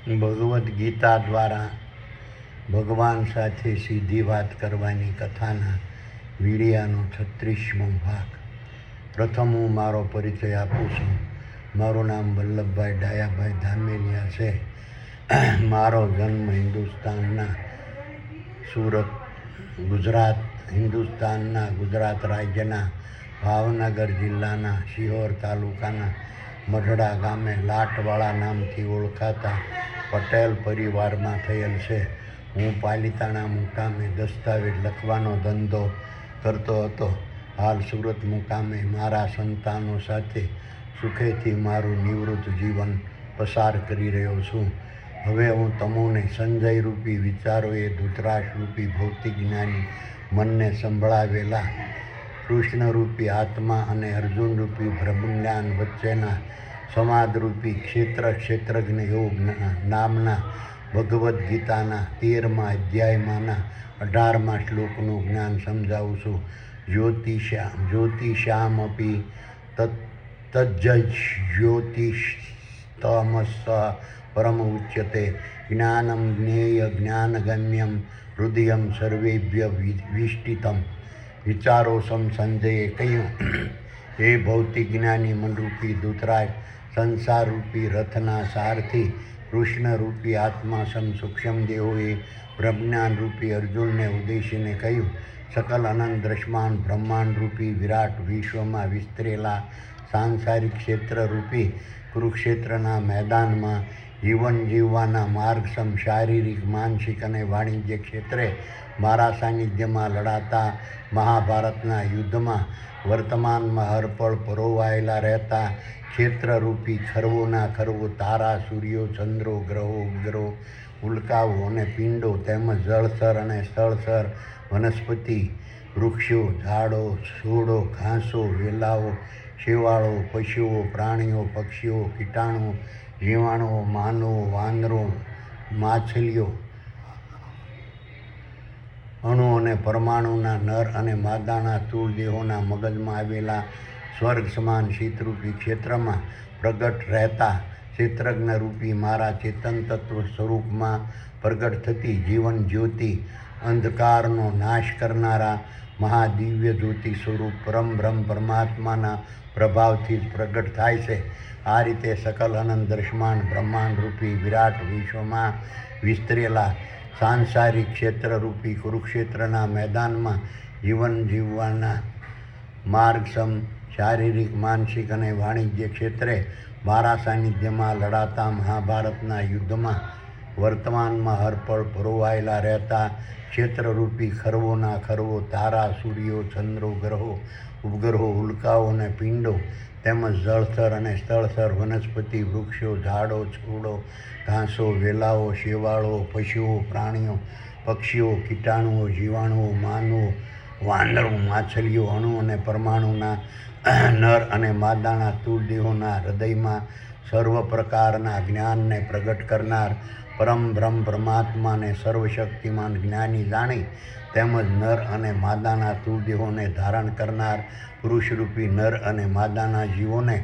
ભગવદ્ ગીતા દ્વારા ભગવાન સાથે સીધી વાત કરવાની કથાના વીડિયાનો 36મો ભાગ. પ્રથમ હું મારો પરિચય આપું છું. મારું નામ વલ્લભભાઈ ડાયાભાઈ ધામેલિયા છે. મારો જન્મ હિન્દુસ્તાનના સુરત હિન્દુસ્તાનના ગુજરાત રાજ્યના ભાવનગર જિલ્લાના શિહોર તાલુકાના મઢડા ગામે લાટવાળા નામથી ઓળખાતા પટેલ પરિવારમાં થયેલ છે. હું પાલિતાણા મુકામે દસ્તાવેજ લખવાનો ધંધો કરતો હતો. હાલ સુરત મુકામે મારા સંતાનો સાથે સુખેથી મારું નિવૃત્ત જીવન પસાર કરી રહ્યો છું. હવે હું તમોને સંજયરૂપી વિચારોએ ધૃતરાષ્ટ્રરૂપી ભૌતિક જ્ઞાની મનને સંભળાવેલા કૃષ્ણરૂપી આત્મા અને અર્જુનરૂપી બ્રહ્મજ્ઞાન વચ્ચેના સમાદરૂપી ક્ષેત્રજ્ઞ યોગ નામના ભગવદ્ ગીતાના 13મા અધ્યાયમાંના 18મા શ્લોકનું જ્ઞાન સમજાવું છું. જ્યોતિષામપી તજ્જ્યોતિષતમસ પરમ ઉચ્યતે જ્ઞાનમ જ્ઞેય જ્ઞાનગમ્યમ હૃદયમ સર્વેભ્ય વિષ્ટિતમ. વિચારો સંજયે કહ્યું, હે ભૌતિક જ્ઞાની મનરૂપી ધૃતરાષ્ટ્ર, સંસારરૂપી રથના સારથી કૃષ્ણરૂપી આત્મા સૂક્ષ્મ દેહોએ બ્રહ્મજ્ઞાનરૂપી અર્જુનને ઉદ્દેશીને કહ્યું, સકલ અનંત દ્રશ્યમાન બ્રહ્માંડરૂપી વિરાટ વિશ્વમાં વિસ્તરેલા સાંસારિક ક્ષેત્રરૂપી કુરુક્ષેત્રના મેદાનમાં જીવન જીવવાના માર્ગસમ શારીરિક, માનસિક અને વાણિજ્ય ક્ષેત્રે મારા સાનિધ્યમાં લડાતા મહાભારતના યુદ્ધમાં વર્તમાનમાં હરપળ પરોવાયેલા રહેતા ક્ષેત્રરૂપી ખરવોના ખરવો તારા, સૂર્યો, ચંદ્રો, ગ્રહો, ઉપગ્રહો, ઉલ્કાઓ અને પિંડો તેમજ જળચર અને સ્થળચર વનસ્પતિ, વૃક્ષો, ઝાડો, છોડો, ઘાસો, વેલાઓ, શેવાળો, પશુઓ, પ્રાણીઓ, પક્ષીઓ, કીટાણુઓ, જીવાણુઓ, માનવો, વાંદરો, માછલીઓ, અણુ અને પરમાણુના નર અને માદાના સ્થૂળ દેહોના મગજમાં આવેલા સ્વર્ગ સમાન શીતરૂપી ક્ષેત્રમાં પ્રગટ રહેતા ક્ષેત્રજ્ઞરૂપી મારા ચેતન તત્વ સ્વરૂપમાં પ્રગટ થતી જીવન જ્યોતિ, અંધકારનો નાશ કરનારા મહાદિવ્ય જ્યોતિ સ્વરૂપ પરમ બ્રહ્મ પરમાત્માના પ્રભાવથી જ પ્રગટ થાય છે. આ રીતે સકલ અનંત દ્રશ્યમાન બ્રહ્માંડરૂપી વિરાટ વિશ્વમાં વિસ્તરેલા સાંસારિક ક્ષેત્રરૂપી કુરુક્ષેત્રના મેદાનમાં જીવન જીવવાના માર્ગસમ શારીરિક, માનસિક અને વાણિજ્ય ક્ષેત્રે મારા સાનિધ્યમાં લડાતા મહાભારતના યુદ્ધમાં વર્તમાનમાં હરપળ પરોવાયેલા રહેતા ક્ષેત્રરૂપી ખરવોના ખરવો તારા, સૂર્યો, ચંદ્રો, ગ્રહો, ઉપગ્રહો, ઉલ્કાઓ અને પિંડો તેમજ જળચર અને સ્થળચર વનસ્પતિ, વૃક્ષો, ઝાડો, છોડો, ઘાસો, વેલાઓ, શેવાળો, પશુઓ, પ્રાણીઓ, પક્ષીઓ, કીટાણુઓ, જીવાણુઓ, માનવો, વાંદરો, માછલીઓ, અણુ અને પરમાણુના નર અને માદાના સ્થૂળ દેહોના હૃદયમાં સર્વ પ્રકારના જ્ઞાનને પ્રગટ કરનાર પરમ બ્રહ્મ પરમાત્માને સર્વશક્તિમાન જ્ઞાની જાણી તેમજ નર અને માદાના સ્થૂળ દેહોને ધારણ કરનાર પુરુષરૂપી નર અને માદાના જીવોને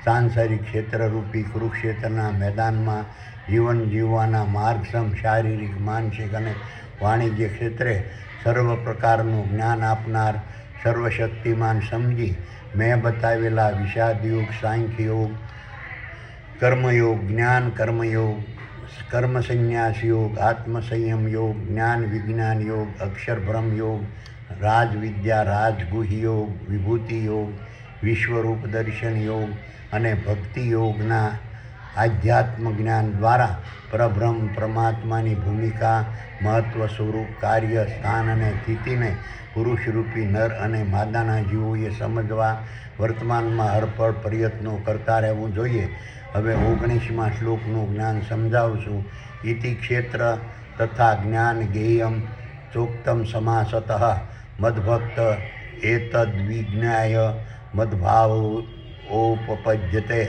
સાંસારિક ક્ષેત્રરૂપી કુરુક્ષેત્રના મેદાનમાં જીવન જીવવાના માર્ગસમ શારીરિક, માનસિક અને વાણિજ્ય ક્ષેત્રે સર્વ પ્રકારનું જ્ઞાન આપનાર સર્વશક્તિમાન સમજી મેં બતાવેલા વિષાદયોગ, સાંખ્યયોગ, કર્મયોગ, જ્ઞાન કર્મયોગ, કર્મસંન્યાસ યોગ, આત્મસંયમ યોગ, જ્ઞાન વિજ્ઞાન યોગ, અક્ષરબ્રહ્મ યોગ, રાજવિદ્યા રાજગુહ્ય યોગ, વિભૂતિ યોગ, વિશ્વરૂપ દર્શન યોગ અને ભક્તિ યોગના આધ્યાત્મ જ્ઞાન દ્વારા પરબ્રહ્મ પરમાત્માની ભૂમિકા, મહત્વ, સ્વરૂપ, કાર્ય, સ્થાન અને સ્થિતિને પુરુષરૂપી નર અને માદાના જીવોએ સમજવા વર્તમાનમાં હરપળ પ્રયત્નો કરતા રહેવું જોઈએ. હવે 19મા શ્લોકનું જ્ઞાન સમજાવું છું. ઇતિ ક્ષેત્ર તથા જ્ઞાન જ્ઞેયમ ચોક્તમ સમાસતઃ મદ્ભક્ત એતદ્વિજ્ઞાય મદ્ભાવોપપદ્યતે.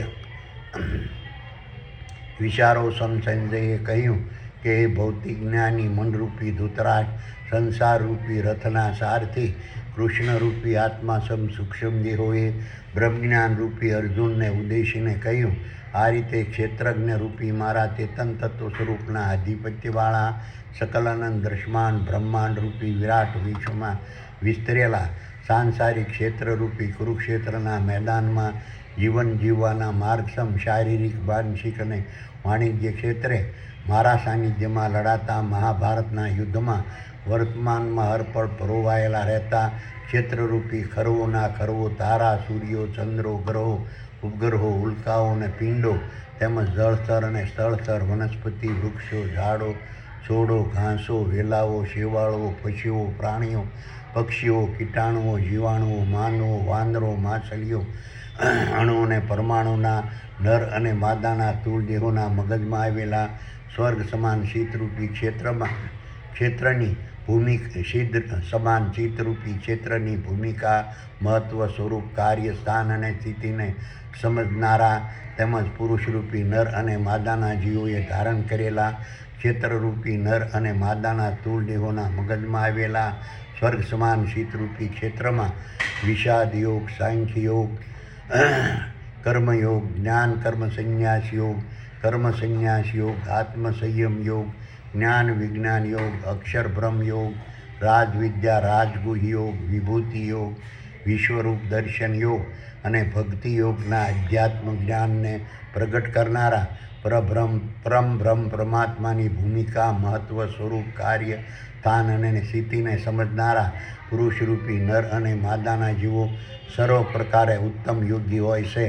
વિચારો સંજયે કહ્યું કે એ ભૌતિક જ્ઞાની મનરૂપી ધૃતરાષ્ટ્ર, સંસારરૂપી રથના સારથી કૃષ્ણરૂપી આત્મા સૂક્ષ્મ દેહોએ બ્રહ્મજ્ઞાન રૂપી અર્જુનને ઉદ્દેશીને કહ્યું, આ રીતે ક્ષેત્રજ્ઞ રૂપી મારા ચેતન તત્વ સ્વરૂપના આધિપત્યવાળા સકલાનંદ દ્રશ્યમાન બ્રહ્માંડ રૂપી વિરાટ વિશ્વમાં વિસ્તરેલા સાંસારિક ક્ષેત્રરૂપી કુરુક્ષેત્રના મેદાનમાં જીવન જીવવાના માર્ગસમ શારીરિક, માનસિક અને વાણિજ્ય ક્ષેત્રે મારા સાનિધ્યમાં લડાતા મહાભારતના યુદ્ધમાં વર્તમાનમાં હરપળ પરોવાયેલા રહેતા ક્ષેત્રરૂપી ખરવોના ખરવો તારા, સૂર્યો, ચંદ્રો, ગ્રહો, ઉપગ્રહો, ઉલ્કાઓ અને પિંડો તેમજ જળસ્તર અને સ્થળસ્તર, વનસ્પતિ, વૃક્ષો, ઝાડો, છોડો, ઘાસો, વેલાઓ, શેવાળો, પશુઓ, પ્રાણીઓ, પક્ષીઓ, કીટાણુઓ, જીવાણુઓ, માનવો, વાંદરો, માછલીઓ, અણુ અને પરમાણુના નર અને માદાના સ્થૂળ દેહોના મગજમાં આવેલા સ્વર્ગ સમાન શીતરૂપી ક્ષેત્રની સમાન ચિત્તરૂપી ક્ષેત્રની ભૂમિકા, મહત્વ, સ્વરૂપ, કાર્ય, સ્થાન અને સ્થિતિને સમજનારા તેમજ પુરુષરૂપી નર અને માદાના જીવોએ ધારણ કરેલા ક્ષેત્રરૂપી નર અને માદાના સ્થૂળ દેહોના મગજમાં આવેલા સ્વર્ગ સમાન શીતરૂપી ક્ષેત્રમાં વિષાદ યોગ, સાંખ્ય યોગ, કર્મયોગ, જ્ઞાન કર્મ સંન્યાસ યોગ, કર્મ સંન્યાસ યોગ, આત્મસંયમ યોગ, જ્ઞાન વિજ્ઞાન યોગ, અક્ષર બ્રહ્મ યોગ, રાજવિદ્યા રાજગુહ યોગ, વિભૂતિ યોગ, વિશ્વરૂપ દર્શન યોગ અને ભક્તિ યોગના અધ્યાત્મ જ્ઞાનને પ્રગટ કરનારા પરમ બ્રહ્મ પરમાત્માની ભૂમિકા, મહત્વ, સ્વરૂપ, કાર્ય, સ્થાન અને સ્થિતિને સમજનારા પુરુષરૂપી નર અને માદાના જીવો સર્વ પ્રકારે ઉત્તમ યોગી હોય છે.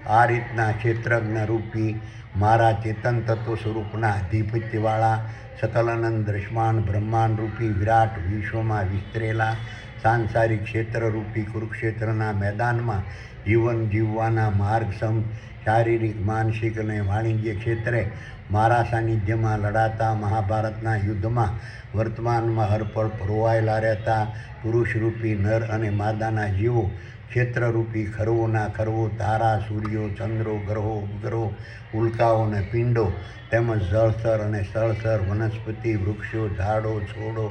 આ રીતના ક્ષેત્રજ્ઞ રૂપી મારા ચેતન તત્વ સ્વરૂપના આધિપત્યવાળા સકલાનંદ દ્રશ્યમાન બ્રહ્માંડ રૂપી વિરાટ વિશ્વમાં વિસ્તરેલા સાંસારિક ક્ષેત્રરૂપી કુરુક્ષેત્રના મેદાનમાં જીવન જીવવાના માર્ગસમ શારીરિક, માનસિક અને વાણિજ્ય ક્ષેત્રે મારા સાનિધ્યમાં લડાતા મહાભારતના યુદ્ધમાં વર્તમાનમાં હરપળ પરોવાયેલા રહેતા પુરુષરૂપી નર અને માદાના જીવો ક્ષેત્રરૂપી ખરવોના ખરવો તારા, સૂર્યો, ચંદ્રો, ગ્રહો, ઉપગ્રહો, ઉલ્કાઓ અને પિંડો તેમજ જળસ્તર અને સ્થળસ્તર, વનસ્પતિ, વૃક્ષો, ઝાડો, છોડો,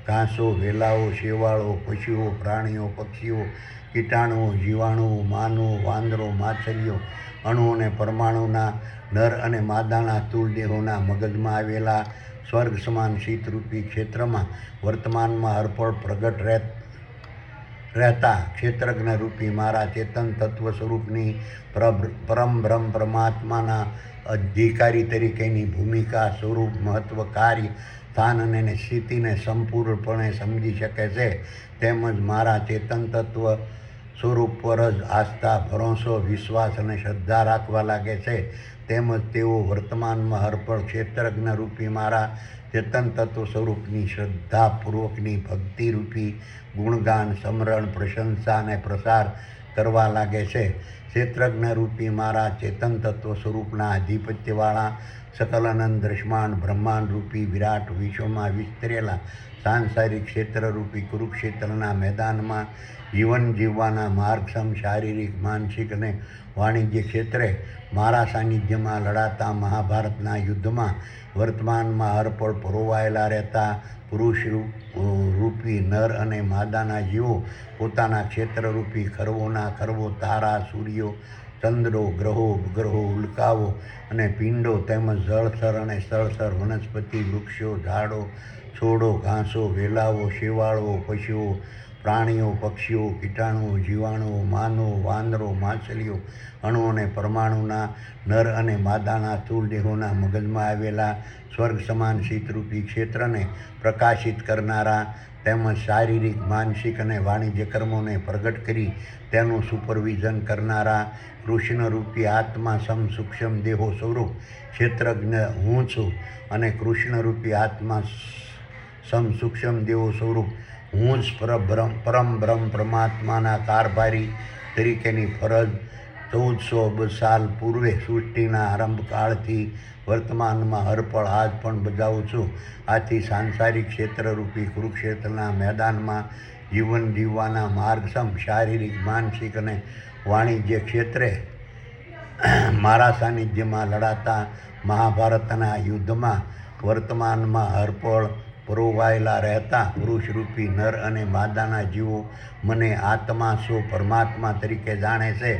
ઘાસો, વેલાઓ, શેવાળો, પશુઓ, પ્રાણીઓ, પક્ષીઓ, કીટાણુઓ, જીવાણુઓ, માનવો, વાંદરો, માછલીઓ, અણુ અને પરમાણુના નર અને માદાના સ્થૂળ દેહોના મગજમાં આવેલા સ્વર્ગ સમાન શીતરૂપી ક્ષેત્રમાં વર્તમાનમાં હરપળ પ્રગટ રહેતા ક્ષેત્રજ્ઞ રૂપી મારા ચેતન તત્વ સ્વરૂપની પરમ બ્રહ્મ પરમાત્માના અધિકારી તરીકેની ભૂમિકા, સ્વરૂપ, મહત્વ, કાર્ય, સ્થાન અને સ્થિતિને સંપૂર્ણપણે સમજી શકે છે. તેમજ મારા ચેતન તત્વ સ્વરૂપ પર જ આસ્થા, ભરોસો, વિશ્વાસ અને શ્રદ્ધા રાખવા લાગે છે. તેમજ તેઓ વર્તમાનમાં હરપળ ક્ષેત્રજ્ઞ રૂપી મારા ચેતન તત્વ સ્વરૂપની શ્રદ્ધાપૂર્વકની ભક્તિરૂપી ગુણગાન, સ્મરણ, પ્રશંસા અને પ્રસાર કરવા લાગે છે. ક્ષેત્રજ્ઞ રૂપી મારા ચેતન તત્વ સ્વરૂપના આધિપત્યવાળા સકલાનંદ દ્રશ્યમાન બ્રહ્માંડ રૂપી વિરાટ વિશ્વમાં વિસ્તરેલા સાંસારિક ક્ષેત્રરૂપી કુરુક્ષેત્રના મેદાનમાં જીવન જીવવાના માર્ગસમ શારીરિક, માનસિક અને વાણિજ્ય ક્ષેત્રે મારા સાનિધ્યમાં લડાતા મહાભારતના યુદ્ધમાં વર્તમાનમાં હરપળ પરોવાયેલા રહેતા પુરુષરૂપી નર અને માદાના જીવો પોતાના ક્ષેત્રરૂપી ખરવોના ખરવો તારા, સૂર્યો, ચંદ્રો, ગ્રહો, ઉપગ્રહો, ઉલ્કાઓ અને પિંડો તેમજ જળસ્તર અને સ્થળસ્તર, વનસ્પતિ, વૃક્ષો, ઝાડો, છોડો, ઘાસો, વેલાઓ, શેવાળો, પશુઓ, પ્રાણીઓ, પક્ષીઓ, કીટાણુઓ, જીવાણુઓ, માનવો, વાંદરો, માછલીઓ, અણુ અને પરમાણુના નર અને માદાના સ્થૂળ દેહોના મગજમાં આવેલા સ્વર્ગ સમાન શીતરૂપી ક્ષેત્રને પ્રકાશિત કરનારા તેમજ શારીરિક, માનસિક અને વાણિજ્ય કર્મોને પ્રગટ કરી તેનું સુપરવિઝન કરનારા કૃષ્ણરૂપી આત્મા સૂક્ષ્મ દેહો સ્વરૂપ ક્ષેત્રજ્ઞ હું છું અને કૃષ્ણરૂપી આત્મા સૂક્ષ્મ દેહો સ્વરૂપ હું જ પરમ બ્રહ્મ પરમાત્માના કારભારી તરીકેની ફરજ 1400 અબજ સાલ પૂર્વે સૃષ્ટિના આરંભકાળથી વર્તમાનમાં હરપળ આજ પણ બજાવું છું. આથી સાંસારિક ક્ષેત્રરૂપી કુરુક્ષેત્રના મેદાનમાં જીવન જીવવાના માર્ગસમ શારીરિક, માનસિક અને વાણિજ્ય ક્ષેત્રે મારા સાનિધ્યમાં લડાતા મહાભારતના યુદ્ધમાં વર્તમાનમાં હરપળ પરોવાયેલા રહેતા પુરુષરૂપી નર અને માદાના જીવો મને આત્મા સો પરમાત્મા તરીકે જાણે છે,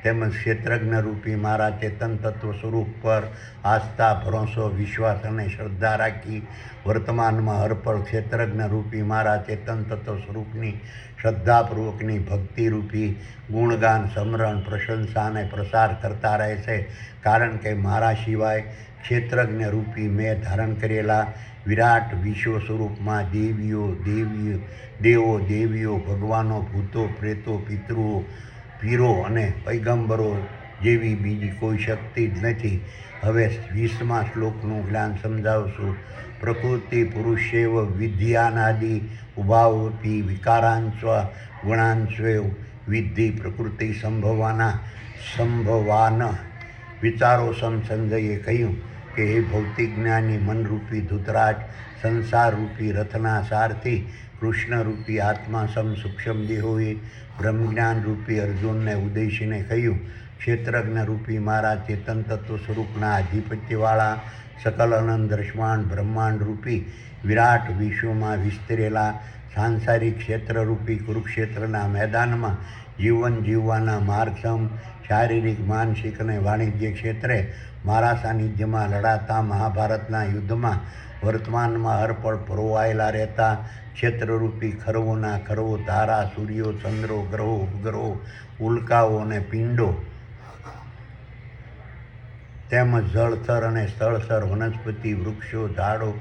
તેમજ ક્ષેત્રજ્ઞરૂપી મારા ચેતન તત્વ સ્વરૂપ પર આસ્થા, ભરોસો, વિશ્વાસ અને શ્રદ્ધા રાખી વર્તમાનમાં હરપળ ક્ષેત્રજ્ઞરૂપી મારા ચેતન તત્વ સ્વરૂપની શ્રદ્ધાપૂર્વકની ભક્તિરૂપી ગુણગાન, સમરણ, પ્રશંસા અને પ્રસાર કરતા રહે છે. કારણ કે મારા સિવાય ક્ષેત્રજ્ઞરૂપી મેં ધારણ કરેલા વિરાટ વિશ્વ સ્વરૂપમાં દેવો, દેવીઓ, ભગવાનો, ભૂતો, પ્રેતો, પિતૃઓ, પીરો અને પૈગંબરો જેવી બીજી કોઈ શક્તિ જ નથી. હવે 20મા શ્લોકનું જ્ઞાન સમજાવશું. પ્રકૃતિ પુરુષેવ વિદ્યાનાદિ ઉભાવપી વિકારાંશ્વ ગુણાંશ્વેવ વિદ્ધિ પ્રકૃતિ સંભવાન. વિચારો સંજયે કહ્યું કે હે ભૌતિક જ્ઞાની મનરૂપી ધૃતરાજ, સંસારરૂપી રથના સારથી કૃષ્ણરૂપી આત્મા સૂક્ષ્મ દેહોએ બ્રહ્મજ્ઞાનરૂપી અર્જુનને ઉદ્દેશીને કહ્યું, ક્ષેત્રજ્ઞરૂપી મારા ચેતન તત્વ સ્વરૂપના આધિપત્યવાળા સકલ અનંત દ્રશ્યમાન બ્રહ્માંડરૂપી વિરાટ વિશ્વમાં વિસ્તરેલા સાંસારિક ક્ષેત્રરૂપી કુરુક્ષેત્રના મેદાનમાં જીવન જીવવાના માર્ગસમ શારીરિક, માનસિક અને વાણિજ્ય ક્ષેત્રે મારા સાનિધ્યમાં લડાતા મહાભારતના યુદ્ધમાં વર્તમાનમાં હરપળ પરોવાયેલા રહેતા ક્ષેત્રરૂપી ખરવોના ખરવો, તારા, સૂર્યો, ચંદ્રો, ગ્રહો, ઉપગ્રહો, ઉલ્કાઓ અને પિંડો, તેમજ જળથર અને સ્થળથર વનસ્પતિ, વૃક્ષો, ઝાડો,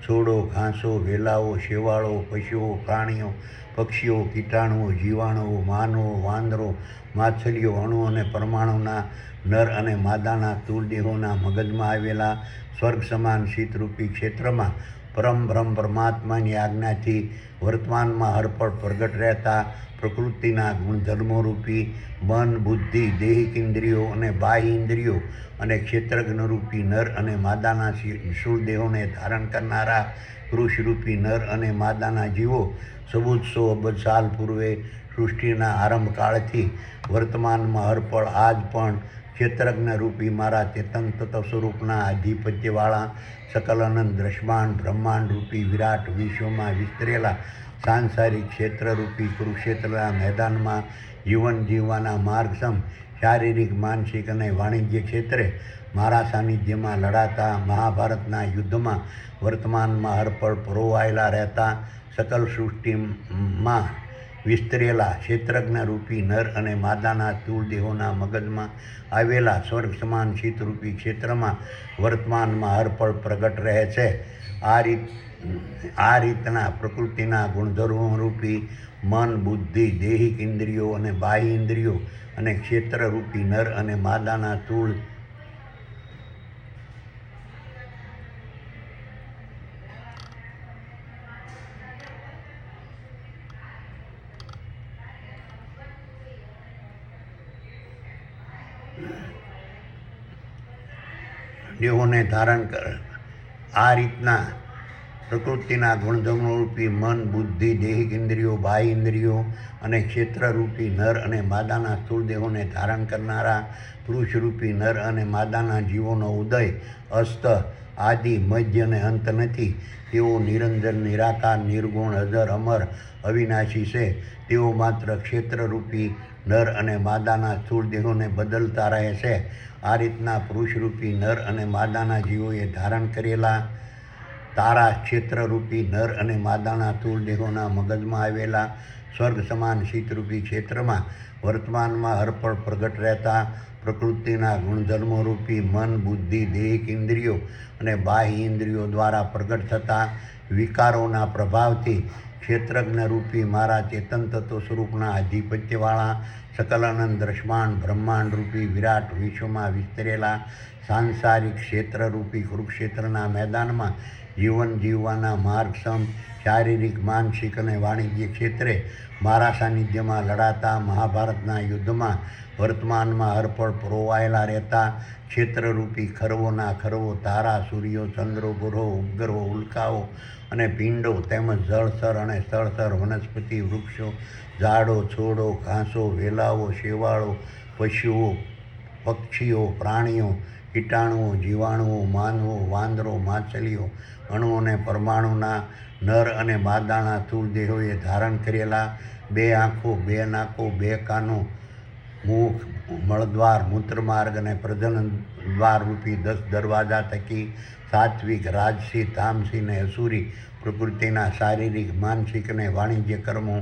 છોડો, ઘાસો, વેલાઓ, શેવાળો, પશુઓ, પ્રાણીઓ, પક્ષીઓ, કીટાણુઓ, જીવાણુઓ, માનવો, વાંદરો, માછલીઓ, અણુ અને પરમાણુના નર અને માદાના સ્થૂળ દેહોના મગજમાં આવેલા સ્વર્ગ સમાન શીતરૂપી ક્ષેત્રમાં પરમ બ્રહ્મ પરમાત્માની આજ્ઞાથી વર્તમાનમાં હરપળ પ્રગટ રહેતા પ્રકૃતિના ગુણધર્મોરૂપી મન, બુદ્ધિ, દૈહિક ઇન્દ્રિયો અને બાહ્ય ઇન્દ્રિયો અને ક્ષેત્રજ્ઞરૂપી નર અને માદાના સ્થૂળ દેહોને ધારણ કરનારા પુરુષરૂપી નર અને માદાના જીવો 1400 અબજ સાલ પૂર્વે સૃષ્ટિના આરંભકાળથી વર્તમાનમાં હરપળ આજ પણ ક્ષેત્રજ્ઞરૂપી મારા ચેતન તત્વ સ્વરૂપના આધિપત્યવાળા સકલ અનંત દ્રશ્યમાન બ્રહ્માંડરૂપી વિરાટ વિશ્વમાં વિસ્તરેલા સાંસારિક ક્ષેત્રરૂપી કુરુક્ષેત્રના મેદાનમાં જીવન જીવવાના માર્ગસમ શારીરિક, માનસિક અને વાણિજ્ય ક્ષેત્રે મારા સાનિધ્યમાં લડાતા મહાભારતના યુદ્ધમાં વર્તમાનમાં હરપળ પરોવાયેલા રહેતા સકલ સૃષ્ટિમાં વિસ્તરેલા ક્ષેત્રજ્ઞરૂપી નર અને માદાના સ્થૂળ દેહોના મગજમાં આવેલા સ્વર્ગ સમાન શીતરૂપી ક્ષેત્રમાં વર્તમાનમાં હરપળ પ્રગટ રહે છે. આ રીતના પ્રકૃતિના ગુણધર્મોરૂપી મન, બુદ્ધિ, દૈહિક ઇન્દ્રિયો અને બાહ્ય ઇન્દ્રિયો અને ક્ષેત્રરૂપી નર અને માદાના સ્થૂળ દેહોને ધારણ કર. આ રીતના પ્રકૃતિના ગુણધર્મોરૂપી મન, બુદ્ધિ, દૈહિક ઇન્દ્રિયો, બાહ્ય ઇન્દ્રિયો અને ક્ષેત્રરૂપી નર અને માદાના સ્થૂળ દેહોને ધારણ કરનારા પુરુષરૂપી નર અને માદાના જીવોનો ઉદય, અસ્ત, આદિ, મધ્ય અને અંત નથી. તેઓ નિરંજન, નિરાકાર, નિર્ગુણ, અજર, અમર, અવિનાશી છે. તેઓ માત્ર ક્ષેત્રરૂપી નર અને માદાના સ્થૂળ દેહોને બદલતા રહે છે. આ રીતના પુરુષરૂપી નર અને માદાના જીવોએ ધારણ કરેલા તારા ક્ષેત્રરૂપી નર અને માદાના સ્થૂળ દેહોના મગજમાં આવેલા સ્વર્ગ સમાન શીતરૂપી ક્ષેત્રમાં વર્તમાનમાં હરપળ પ્રગટ રહેતા પ્રકૃતિના ગુણધર્મોરૂપી મન, બુદ્ધિ, દૈહિક ઇન્દ્રિયો અને બાહ્ય ઇન્દ્રિયો દ્વારા પ્રગટ થતા વિકારોના પ્રભાવથી ક્ષેત્રજ્ઞરૂપી મારા ચેતન તત્વ સ્વરૂપના આધિપત્યવાળા સકલ અનંત દ્રશ્યમાન બ્રહ્માંડરૂપી વિરાટ વિશ્વમાં વિસ્તરેલા સાંસારિક ક્ષેત્રરૂપી કુરુક્ષેત્રના મેદાનમાં જીવન જીવવાના માર્ગસમ શારીરિક, માનસિક અને વાણિજ્ય ક્ષેત્રે મારા સાનિધ્યમાં લડાતા મહાભારતના યુદ્ધમાં વર્તમાનમાં હરપળ પરોવાયેલા રહેતા ક્ષેત્રરૂપી ખરવોના ખરવો, તારા, સૂર્યો, ચંદ્રો, ગ્રહો, ઉપગ્રહો, ઉલ્કાઓ અને પિંડો, તેમજ જળથર અને સ્થળથર વનસ્પતિ, વૃક્ષો, ઝાડો, છોડો, ઘાસો, વેલાઓ, શેવાળો, પશુઓ, પક્ષીઓ, પ્રાણીઓ, કીટાણુઓ, જીવાણુઓ, માનવો, વાંદરો, માછલીઓ, અણુ અને પરમાણુના નર અને માદાના સ્થૂળ દેહોએ ધારણ કરેલા 2 આંખો, 2 નાકો, 2 કાનો, મુખ, મળદ્વાર, મૂત્રમાર્ગ અને પ્રજનન દ્વાર રૂપી 10 દરવાજા થકી સાત્વિક, રાજસી, તામસી અને અસુરી પ્રકૃતિના શારીરિક, માનસિક અને વાણિજ્ય કર્મો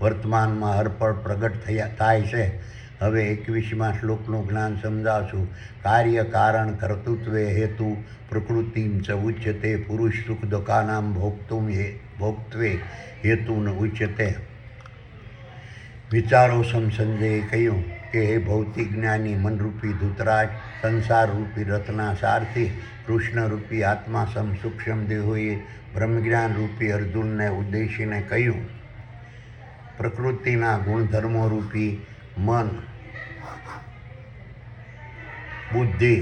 વર્તમાનમાં હરપળ પ્રગટ થાય છે. હવે 21મા શ્લોકનું જ્ઞાન સમજાવશું. કાર્ય કારણ કર્તૃત્વે હેતુ પ્રકૃતિમ ચ ઉચ્યતે પુરુષ સુખ દુઃખાનામ ભોક્તવે હેતુ ન ઉચ્યતે. વિચારો સંજયે કહ્યું કે હે ભૌતિક જ્ઞાની મનરૂપી ધૂતરાજ, સંસાર રૂપી રથના સારથી કૃષ્ણ રૂપી આત્મા સૂક્ષ્મ દેહોએ બ્રહ્મજ્ઞાન રૂપી અર્જુનને ઉદ્દેશીને કહ્યું, પ્રકૃતિના ગુણધર્મો રૂપી મન, બુદ્ધિ,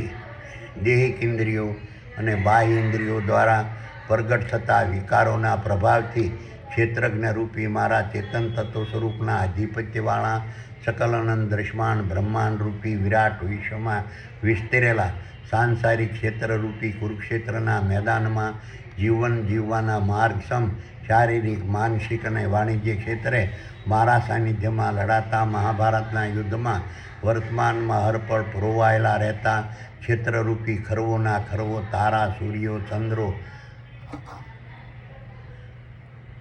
દેહિક ઇન્દ્રિયો અને બાહ્ય ઇન્દ્રિયો દ્વારા પ્રગટ થતા વિકારોના પ્રભાવથી ક્ષેત્રજ્ઞ રૂપી મારા ચેતન તત્વ સ્વરૂપના આધિપત્યવાળા સકલાનંદ દ્રશ્યમાન બ્રહ્માંડ રૂપી વિરાટ વિશ્વમાં વિસ્તરેલા સાંસારિક ક્ષેત્ર રૂપી કુરુક્ષેત્રના મેદાનમાં જીવન જીવવાના માર્ગ સમ શારીરિક, માનસિક અને વાણિજ્ય ક્ષેત્રે મારા સાનિધ્યમાં લડાતા મહાભારતના યુદ્ધમાં વર્તમાનમાં હરપળ પરોવાયેલા રહેતા ક્ષેત્રરૂપી ખરવોના ખરવો તારા, સૂર્યો, ચંદ્રો,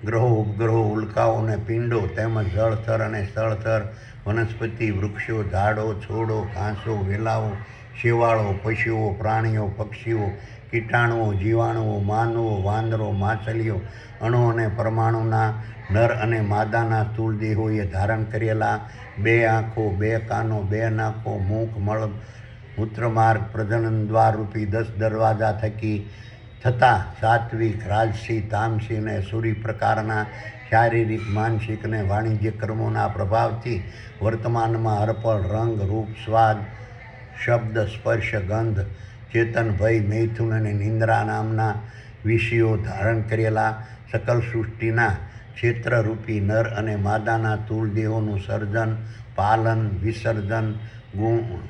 ગ્રહો, ઉપગ્રહો, ઉલ્કાઓ અને પિંડો તેમજ જળચર અને સ્થળચર, વનસ્પતિ, વૃક્ષો, ઝાડો, છોડો, ઘાસો, વેલાઓ, શેવાળો, પશુઓ, પ્રાણીઓ, પક્ષીઓ, કીટાણુઓ, જીવાણુઓ, માનવો, વાંદરો, માછલીઓ, અણુ અને પરમાણુના નર અને માદાના સ્થૂળ દેહોએ ધારણ કરેલા 2 આંખો, 2 કાનો, 2 નાકો, મુખ, મળ મૂત્રમાર્ગ, પ્રજનન દ્વાર રૂપી 10 દરવાજા થકી થતા સાત્વિક, રાજસી, તામસી અને સૂરી પ્રકારના શારીરિક, માનસિક અને વાણિજ્ય કર્મોના પ્રભાવથી વર્તમાનમાં હરપળ રંગ, રૂપ, સ્વાદ, શબ્દ, સ્પર્શ, ગંધ, ચેતન, ભય, મૈથુન અને નિંદ્રા નામના વિષયો ધારણ કરેલા સકલ સૃષ્ટિના ક્ષેત્રરૂપી નર અને માદાના સ્થૂળ દેહોનું સર્જન, પાલન, વિસર્જન, ગુણ,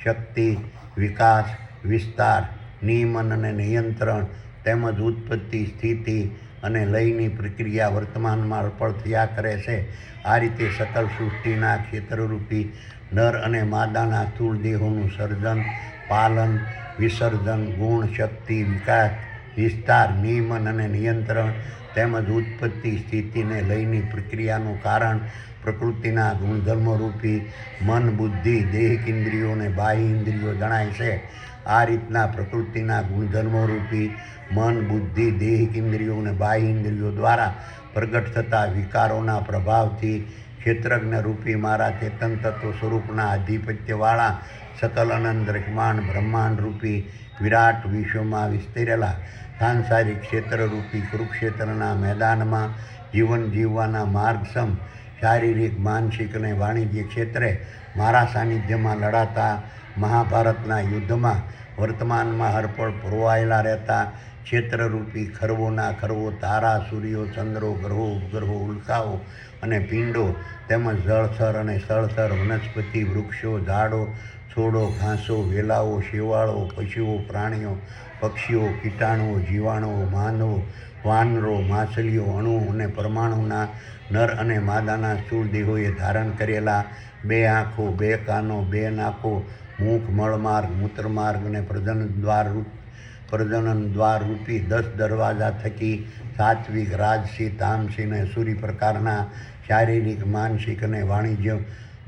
શક્તિ, વિકાસ, વિસ્તાર, નિયમન અને નિયંત્રણ તેમજ ઉત્પત્તિ, સ્થિતિ અને લયની પ્રક્રિયા વર્તમાનમાં હરપળ થયા કરે છે. આ રીતે સકલ સૃષ્ટિના ક્ષેત્રરૂપી નર અને માદાના સ્થૂળ દેહોનું સર્જન, પાલન, વિસર્જન, ગુણ, શક્તિ, વિકાસ, વિસ્તાર, નિયમન અને નિયંત્રણ તેમજ ઉત્પત્તિ, સ્થિતિ અને લયની પ્રક્રિયાનું કારણ પ્રકૃતિના ગુણધર્મો રૂપી મન, બુદ્ધિ, દેહિક ઇન્દ્રિયો અને બાહ્ય ઇન્દ્રિયો જણાય છે. આ રીતના પ્રકૃતિના ગુણધર્મો રૂપી મન, બુદ્ધિ, દેહિક ઇન્દ્રિયો અને બાહ્ય ઇન્દ્રિયો દ્વારા પ્રગટ થતા વિકારોના પ્રભાવથી ક્ષેત્રજ્ઞ રૂપી મારા ચેતન તત્વ સ્વરૂપના આધિપત્યવાળા સકલ અનંત દ્રશ્યમાન બ્રહ્માંડ રૂપી વિરાટ વિશ્વમાં વિસ્તરેલા સાંસારિક ક્ષેત્રરૂપી કુરુક્ષેત્રના મેદાનમાં જીવન જીવવાના માર્ગસમ શારીરિક, માનસિક અને વાણિજ્ય ક્ષેત્રે મારા સાનિધ્યમાં લડાતા મહાભારતના યુદ્ધમાં વર્તમાનમાં હરપળ પરોવાયેલા રહેતા ક્ષેત્રરૂપી ખરવોના ખરવો તારા, સૂર્યો, ચંદ્રો, ગ્રહો, ઉપગ્રહો, ઉલ્કાઓ અને પિંડો તેમજ જળચર અને સ્થળચર, વનસ્પતિ, વૃક્ષો, ઝાડો, છોડો, ઘાસો, વેલાઓ, શેવાળો, પશુઓ, પ્રાણીઓ, પક્ષીઓ, કીટાણુઓ, જીવાણુઓ, માનવો, વાનરો, માછલીઓ, અણુ અને પરમાણુના નર અને માદાના સ્થૂળ દેહોએ ધારણ કરેલા 2 આંખો, 2 કાનો, 2 નાકો, મુખ, મળમાર્ગ, મૂત્રમાર્ગ અને પ્રજનન દ્વાર રૂપી 10 દરવાજા થકી સાત્વિક, રાજસી, તામસી અને સૂરી પ્રકારના શારીરિક, માનસિક અને વાણિજ્ય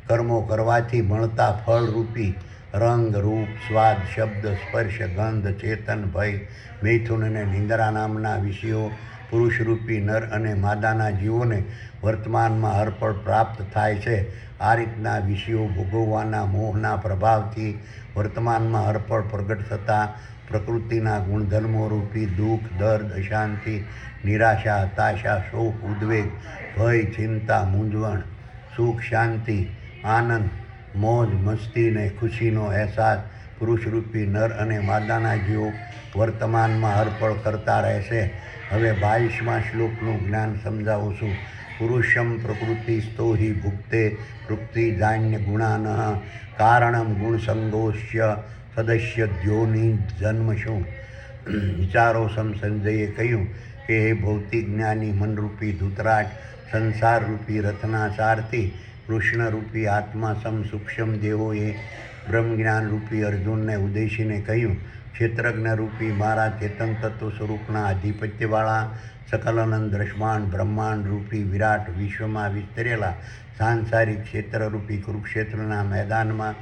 કર્મો કરવાથી મળતા ફળ રૂપી રંગ, રૂપ, સ્વાદ, શબ્દ, સ્પર્શ, ગંધ, ચેતન, ભય, મૈથુન અને નિંદ્રા નામના વિષયો પુરુષરૂપી નર અને માદાના જીવોને વર્તમાનમાં હરપળ પ્રાપ્ત થાય છે. આ રીતના વિષયો ભોગવવાના મોહના પ્રભાવથી વર્તમાનમાં હરપળ પ્રગટ થતા પ્રકૃતિના ગુણધર્મો રૂપી દુઃખ, દર્દ, અશાંતિ, નિરાશા, હતાશા, શોક, ઉદ્વેગ, ભય, ચિંતા, મૂંઝવણ, સુખ, શાંતિ, આનંદ, મોજ, મસ્તી અને ખુશીનો અહેસાસ પુરુષરૂપી નર અને માદાના જીવો વર્તમાનમાં હરપળ કરતા રહેશે. હવે 22મા શ્લોકનું જ્ઞાન સમજાવું છું. પુરુષમ પ્રકૃતિસ્થો હિ ભુક્તે પ્રકૃતિજાન્ય ગુણાનઃ કારણમ ગુણસંગોસ્ય સદસ્ય દ્યોની જન્મ શું? વિચારો સમ સંજયે કહ્યું કે હે ભૌતિક જ્ઞાની મનરૂપી ધૂતરાટ, સંસારરૂપી રથના સારથી કૃષ્ણરૂપી આત્મા સમ સૂક્ષ્મ દેવોએ બ્રહ્મજ્ઞાનરૂપી અર્જુનને ઉદ્દેશીને કહ્યું, ક્ષેત્રજ્ઞરૂપી મારા ચેતન તત્વ સ્વરૂપના આધિપત્યવાળા સકલાનંદ દ્રષ્ટાંત બ્રહ્માંડ રૂપી વિરાટ વિશ્વમાં વિસ્તરેલા સાંસારિક ક્ષેત્રરૂપી કુરુક્ષેત્રના મેદાનમાં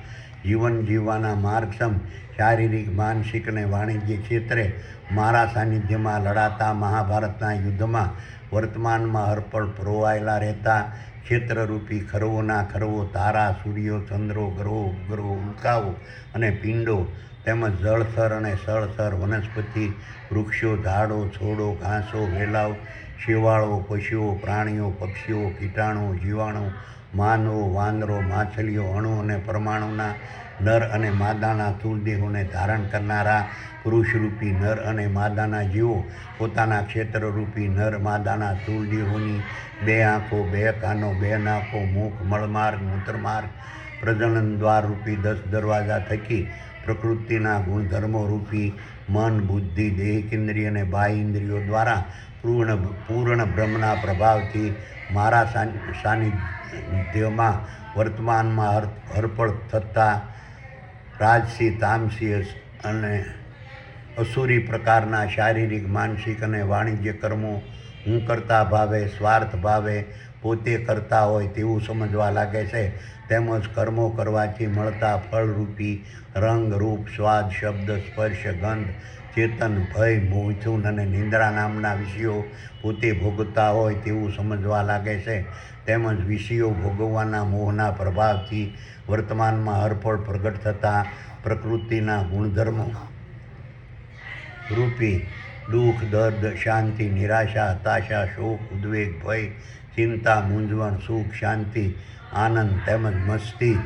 જીવન જીવવાના માર્ગસમ શારીરિક માનસિક અને વાણિજ્ય ક્ષેત્રે મારા સાનિધ્યમાં લડાતા મહાભારતના યુદ્ધમાં વર્તમાનમાં હરપળ પરોવાયેલા રહેતા ક્ષેત્રરૂપી ખરવોના ખરવો તારા સૂર્યો ચંદ્રો ગ્રહો ઉપગ્રહો ઉલ્કાઓ અને પિંડો તેમજ જળથર અને સળથર વનસ્પતિ વૃક્ષો ઝાડો છોડો ઘાસો વેલાઓ શેવાળો પશુઓ પ્રાણીઓ પક્ષીઓ કીટાણુઓ જીવાણુ માનવો વાંદરો માછલીઓ અણુ અને પરમાણુના નર અને માદાના સ્થૂળદેહોને ધારણ કરનારા પુરુષરૂપી નર અને માદાના જીવો પોતાના ક્ષેત્રરૂપી નર માદાના સ્થૂળદેહોની 2 આંખો 2 કાનો 2 નાકો મુખ મળમાર્ગ મૂત્રમાર્ગ પ્રજનન દ્વારરૂપી 10 દરવાજા થકી પ્રકૃતિના ગુણધર્મો રૂપી મન બુદ્ધિ દેહિકેન્દ્રિય અને બાહ્ય ઇન્દ્રિયો દ્વારા પૂર્ણ બ્રહ્મના પ્રભાવથી મારા સાનિધ્યમાં વર્તમાનમાં હરપળ થતા રાજસી તામસી અને અસુરી પ્રકારના શારીરિક માનસિક અને વાણિજ્ય કર્મો હું કરતા ભાવે સ્વાર્થ ભાવે પોતે કરતા હોય તેવું સમજવા લાગે છે. તેમજ કર્મો કરવાથી મળતા ફળરૂપી રંગ રૂપ સ્વાદ શબ્દ સ્પર્શ ગંધ ચેતન ભય મિથુન અને નિંદ્રા નામના વિષયો પોતે ભોગવતા હોય તેવું સમજવા લાગે છે. તેમજ વિષયો ભોગવવાના મોહના પ્રભાવથી વર્તમાનમાં હરપળ પ્રગટ થતા પ્રકૃતિના ગુણધર્મો રૂપી દુઃખ દર્દ શાંતિ નિરાશા હતાશા શોક ઉદ્વેગ ભય ચિંતા મૂંઝવણ સુખ શાંતિ આનંદ તેમજ મસ્તી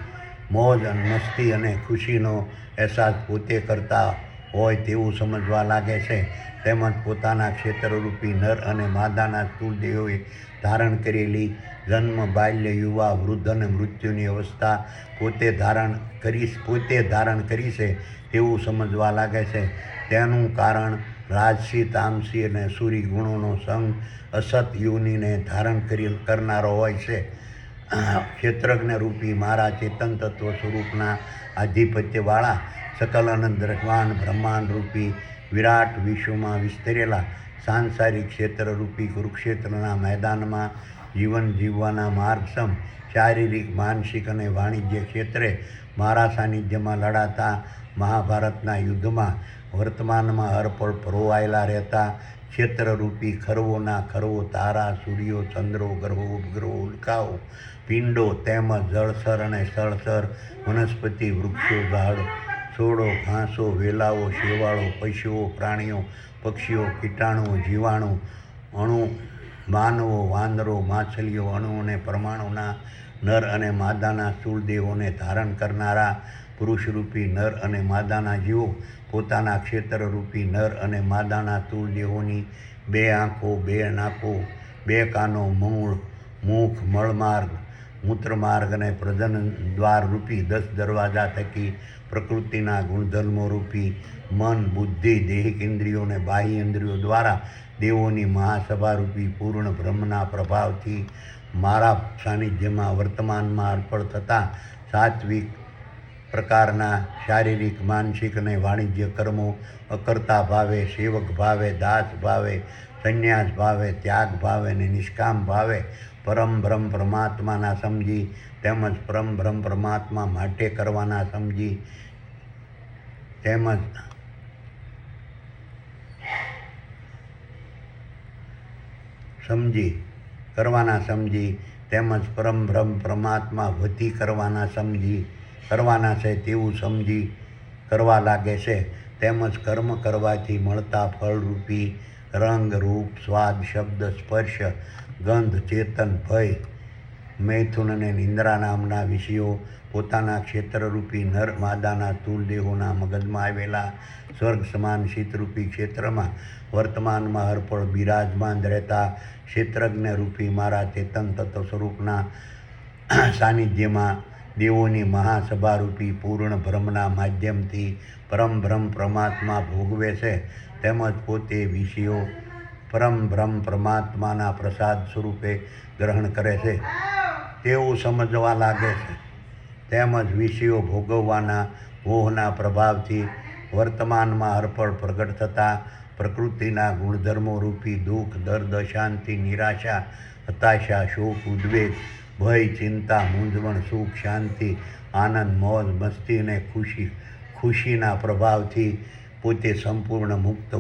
મોજ અને મસ્તી અને ખુશીનો અહેસાસ પોતે કરતા હોય તેવું સમજવા લાગે છે. તેમજ પોતાના ક્ષેત્રરૂપી નર અને માદાના સ્થૂળદેહોએ ધારણ કરેલી જન્મ બાલ્ય યુવા વૃદ્ધ અને મૃત્યુની અવસ્થા પોતે ધારણ કરી છે તેવું સમજવા લાગે છે. તેનું કારણ રાજસી તામસી અને સૂરી ગુણોનો સંગ અસત યોનિને ધારણ કરનારો હોય છે. ક્ષેત્રજ્ઞ રૂપી મારા ચેતન તત્વ સ્વરૂપના આધિપત્યવાળા સકલાનંદ દ્રષ્ટાંત બ્રહ્માંડ રૂપી વિરાટ વિશ્વમાં વિસ્તરેલા સાંસારિક ક્ષેત્રરૂપી કુરુક્ષેત્રના મેદાનમાં જીવન જીવવાના માર્ગસમ શારીરિક માનસિક અને વાણિજ્ય ક્ષેત્રે મારા સાનિધ્યમાં લડાતા મહાભારતના યુદ્ધમાં વર્તમાનમાં હરપળ પરોવાયેલા રહેતા ક્ષેત્રરૂપી ખરવોના ખરવો તારા સૂર્યો ચંદ્રો ગ્રહો ઉપગ્રહો ઉલ્કાઓ પિંડો તેમજ જળસર અને સ્થળસર વનસ્પતિ વૃક્ષો ઝાડ છોડો ઘાસો વેલાઓ શેવાળો પશુઓ પ્રાણીઓ પક્ષીઓ કીટાણુઓ જીવાણુ અણુ માનવો વાંદરો માછલીઓ અણુ અને પરમાણુના નર અને માદાના સ્થૂળદેહોને ધારણ કરનારા પુરુષરૂપી નર અને માદાના જીવો પોતાના ક્ષેત્રરૂપી નર અને માદાના સ્થૂળદેહોની 2 આંખો 2 નાકો 2 કાનો મૂળ મુખ મળમાર્ગ મૂત્રમાર્ગ અને પ્રજનન દ્વાર રૂપી 10 દરવાજા થકી પ્રકૃતિના ગુણધર્મો રૂપી મન બુદ્ધિ દેહિક ઇન્દ્રિયો અને બાહ્ય ઇન્દ્રિયો દ્વારા દેવોની મહાસભા રૂપી પૂર્ણ બ્રહ્મના પ્રભાવથી મારા સાનિધ્યમાં વર્તમાનમાં અર્પણ થતા સાત્વિક પ્રકારના શારીરિક માનસિક અને વાણિજ્ય કર્મો અકર્તા ભાવે સેવક ભાવે દાસ ભાવે સંન્યાસ ભાવે ત્યાગ ભાવે અને નિષ્કામ ભાવે પરમ બ્રહ્મ પરમાત્માના સમજી તેમજ પરમ બ્રહ્મ પરમાત્મા માટે કરવાના સમજી તેમજ પરમ બ્રહ્મ પરમાત્મા વતી કરવાના છે તેવું સમજી કરવા લાગે છે. તેમજ કર્મ કરવાથી મળતા ફળરૂપી રંગ રૂપ સ્વાદ શબ્દ સ્પર્શ ગંધ ચેતન ભય મૈથુન અને નિંદ્રા નામના વિષયો પોતાના ક્ષેત્રરૂપી નર માદાના સ્થૂળદેહોના મગજમાં આવેલા સ્વર્ગ સમાન શીતરૂપી ક્ષેત્રમાં વર્તમાનમાં હરપળ બિરાજમાન રહેતા ક્ષેત્રજ્ઞ રૂપી મારા ચેતન તત્વ સ્વરૂપના સાનિધ્યમાં દેવોની મહાસભારૂપી પૂર્ણ બ્રહ્મના માધ્યમથી પરમ બ્રહ્મ પરમાત્મા ભોગવે છે તેમજ પોતે વિષયો પરમ બ્રહ્મ પરમાત્માના પ્રસાદ સ્વરૂપે ગ્રહણ કરે છે તેવું સમજવા લાગે છે. તેમજ વિષયો ભોગવવાના મોહના પ્રભાવથી વર્તમાનમાં અર્પણ પ્રગટ થતાં પ્રકૃતિના ગુણધર્મો રૂપી દુઃખ, દર્દ, અશાંતિ, નિરાશા, હતાશા, શોક, ઉદ્વેગ, ભય, ચિંતા, મૂંઝવણ, સુખ, શાંતિ, આનંદ, મોજ, મસ્તી અને ખુશીના પ્રભાવથી પોતે સંપૂર્ણ મુક્ત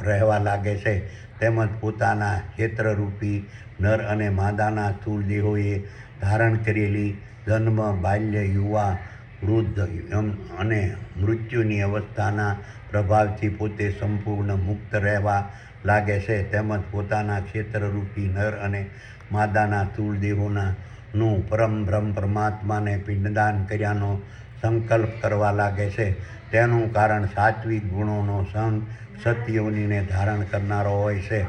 રહેવા લાગે છે. તેમજ પોતાના ક્ષેત્રરૂપી નર અને માદાના સ્થૂળ દેહોએ ધારણ કરેલી જન્મ, બાલ્ય, યુવા, વૃદ્ધ અને મૃત્યુની અવસ્થાના પ્રભાવથી પોતે સંપૂર્ણ મુક્ત રહેવા લાગે છે. તેમજ પોતાના ક્ષેત્રરૂપી નર અને માદાના સ્થૂળ દેહોનું પરમ બ્રહ્મ પરમાત્માને પિંડદાન કર્યાનો સંકલ્પ કરવા લાગે છે. તેનું કારણ સાત્વિક ગુણોનો સંગ સતયોનીને ધારણ કરનારો હોય છે.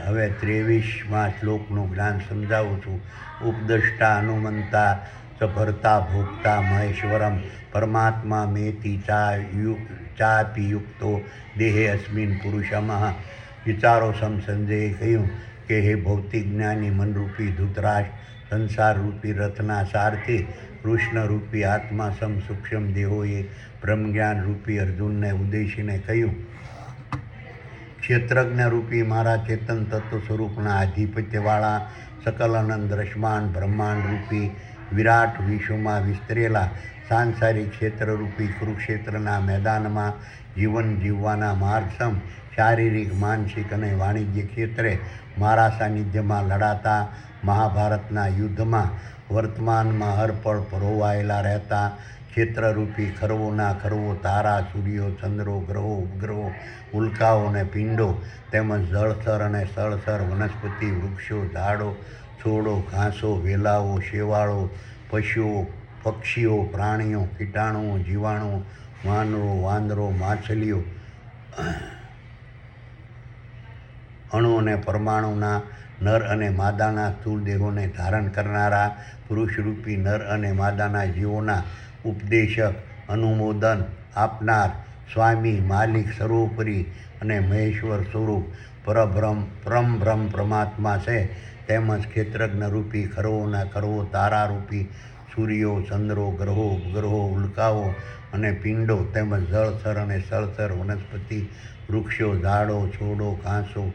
હવે 23મા શ્લોકનું જ્ઞાન સમજાવું છું. ઉપદષ્ટા હનુમંતા ચ ભર્તા ભોક્તા મહેશ્વરમ પરમાત્મા મેતિ ચાપી યુક્તો દેહે અસ્મિન પુરુષમઃ. વિચારો સંજયે કહ્યું કે હે ભૌતિક જ્ઞાની મનરૂપી ધૃતરાષ્ટ્ર, સંસારરૂપી રથના સારથી કૃષ્ણરૂપી આત્મા સૂક્ષ્મ દેહોએ બ્રહ્મજ્ઞાન રૂપી અર્જુનને ઉદ્દેશીને કહ્યું, ક્ષેત્રજ્ઞ રૂપી મારા ચેતન તત્વ સ્વરૂપના આધિપત્યવાળા સકલ અનંત દ્રશ્યમાન બ્રહ્માંડ રૂપી વિરાટ વિશ્વમાં વિસ્તરેલા સાંસારિક ક્ષેત્રરૂપી કુરુક્ષેત્રના મેદાનમાં જીવન જીવવાના માર્ગસમ શારીરિક, માનસિક અને વાણિજ્ય ક્ષેત્રે મારા સાનિધ્યમાં લડાતા મહાભારતના યુદ્ધમાં વર્તમાનમાં હરપળ પરોવાયેલા રહેતા ક્ષેત્રરૂપી ખરવોના ખરવો તારા, સૂર્યો, ચંદ્રો, ગ્રહો, ઉપગ્રહો, ઉલ્કાઓ અને પિંડો તેમજ જળચર અને સ્થળચર, વનસ્પતિ, વૃક્ષો, ઝાડો, છોડો, ઘાસો, વેલાઓ, શેવાળો, પશુઓ, પક્ષીઓ, પ્રાણીઓ, કીટાણુઓ, જીવાણુઓ, વાનરો, વાંદરો, માછલીઓ, અણુ અને પરમાણુના નર અને માદાના સ્થૂળ દેહોને ધારણ કરનારા પુરુષરૂપી નર અને માદાના જીવોના ઉપદેશક, અનુમોદન આપનાર, સ્વામી, માલિક, સર્વોપરી અને મહેશ્વર સ્વરૂપ પરમ બ્રહ્મ પરમાત્મા છે. તેમજ ક્ષેત્રજ્ઞ રૂપી ખરવોના ખરવો તારારૂપી સૂર્યો, ચંદ્રો, ગ્રહો, ઉપગ્રહો, ઉલ્કાઓ અને પિંડો તેમજ જળચર અને સ્થળચર, વનસ્પતિ, વૃક્ષો, ઝાડો, છોડો, ઘાસો,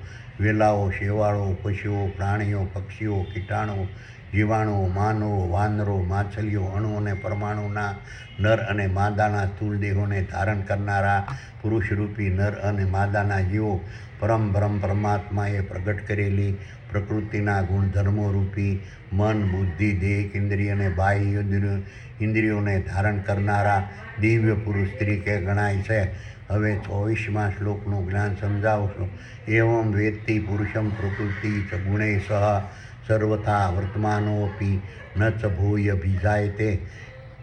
વેલાઓ, શેવાળો, પશુઓ, પ્રાણીઓ, પક્ષીઓ, કીટાણુઓ, જીવાણુઓ, માનવો, વાનરો, માછલીઓ, અણુ અને પરમાણુના નર અને માદાના સ્થૂળ દેહોને ધારણ કરનારા પુરુષરૂપી નર અને માદાના જીવો પરમ બ્રહ્મ પરમાત્માએ પ્રગટ કરેલી પ્રકૃતિના ગુણધર્મો રૂપી મન, બુદ્ધિ, દેહ, ઇન્દ્રિય અને બાહ્ય ઇન્દ્રિયોને ધારણ કરનારા દિવ્ય પુરુષ તરીકે ગણાય છે. હવે 24મા શ્લોકનું જ્ઞાન સમજાવશું. એવં વેત્તિ પુરુષમ પ્રકૃતિ ચ ગુણૈઃ સહ સર્વથા વર્તમાનોऽપી ન ચ ભૂય ભીજાયતે.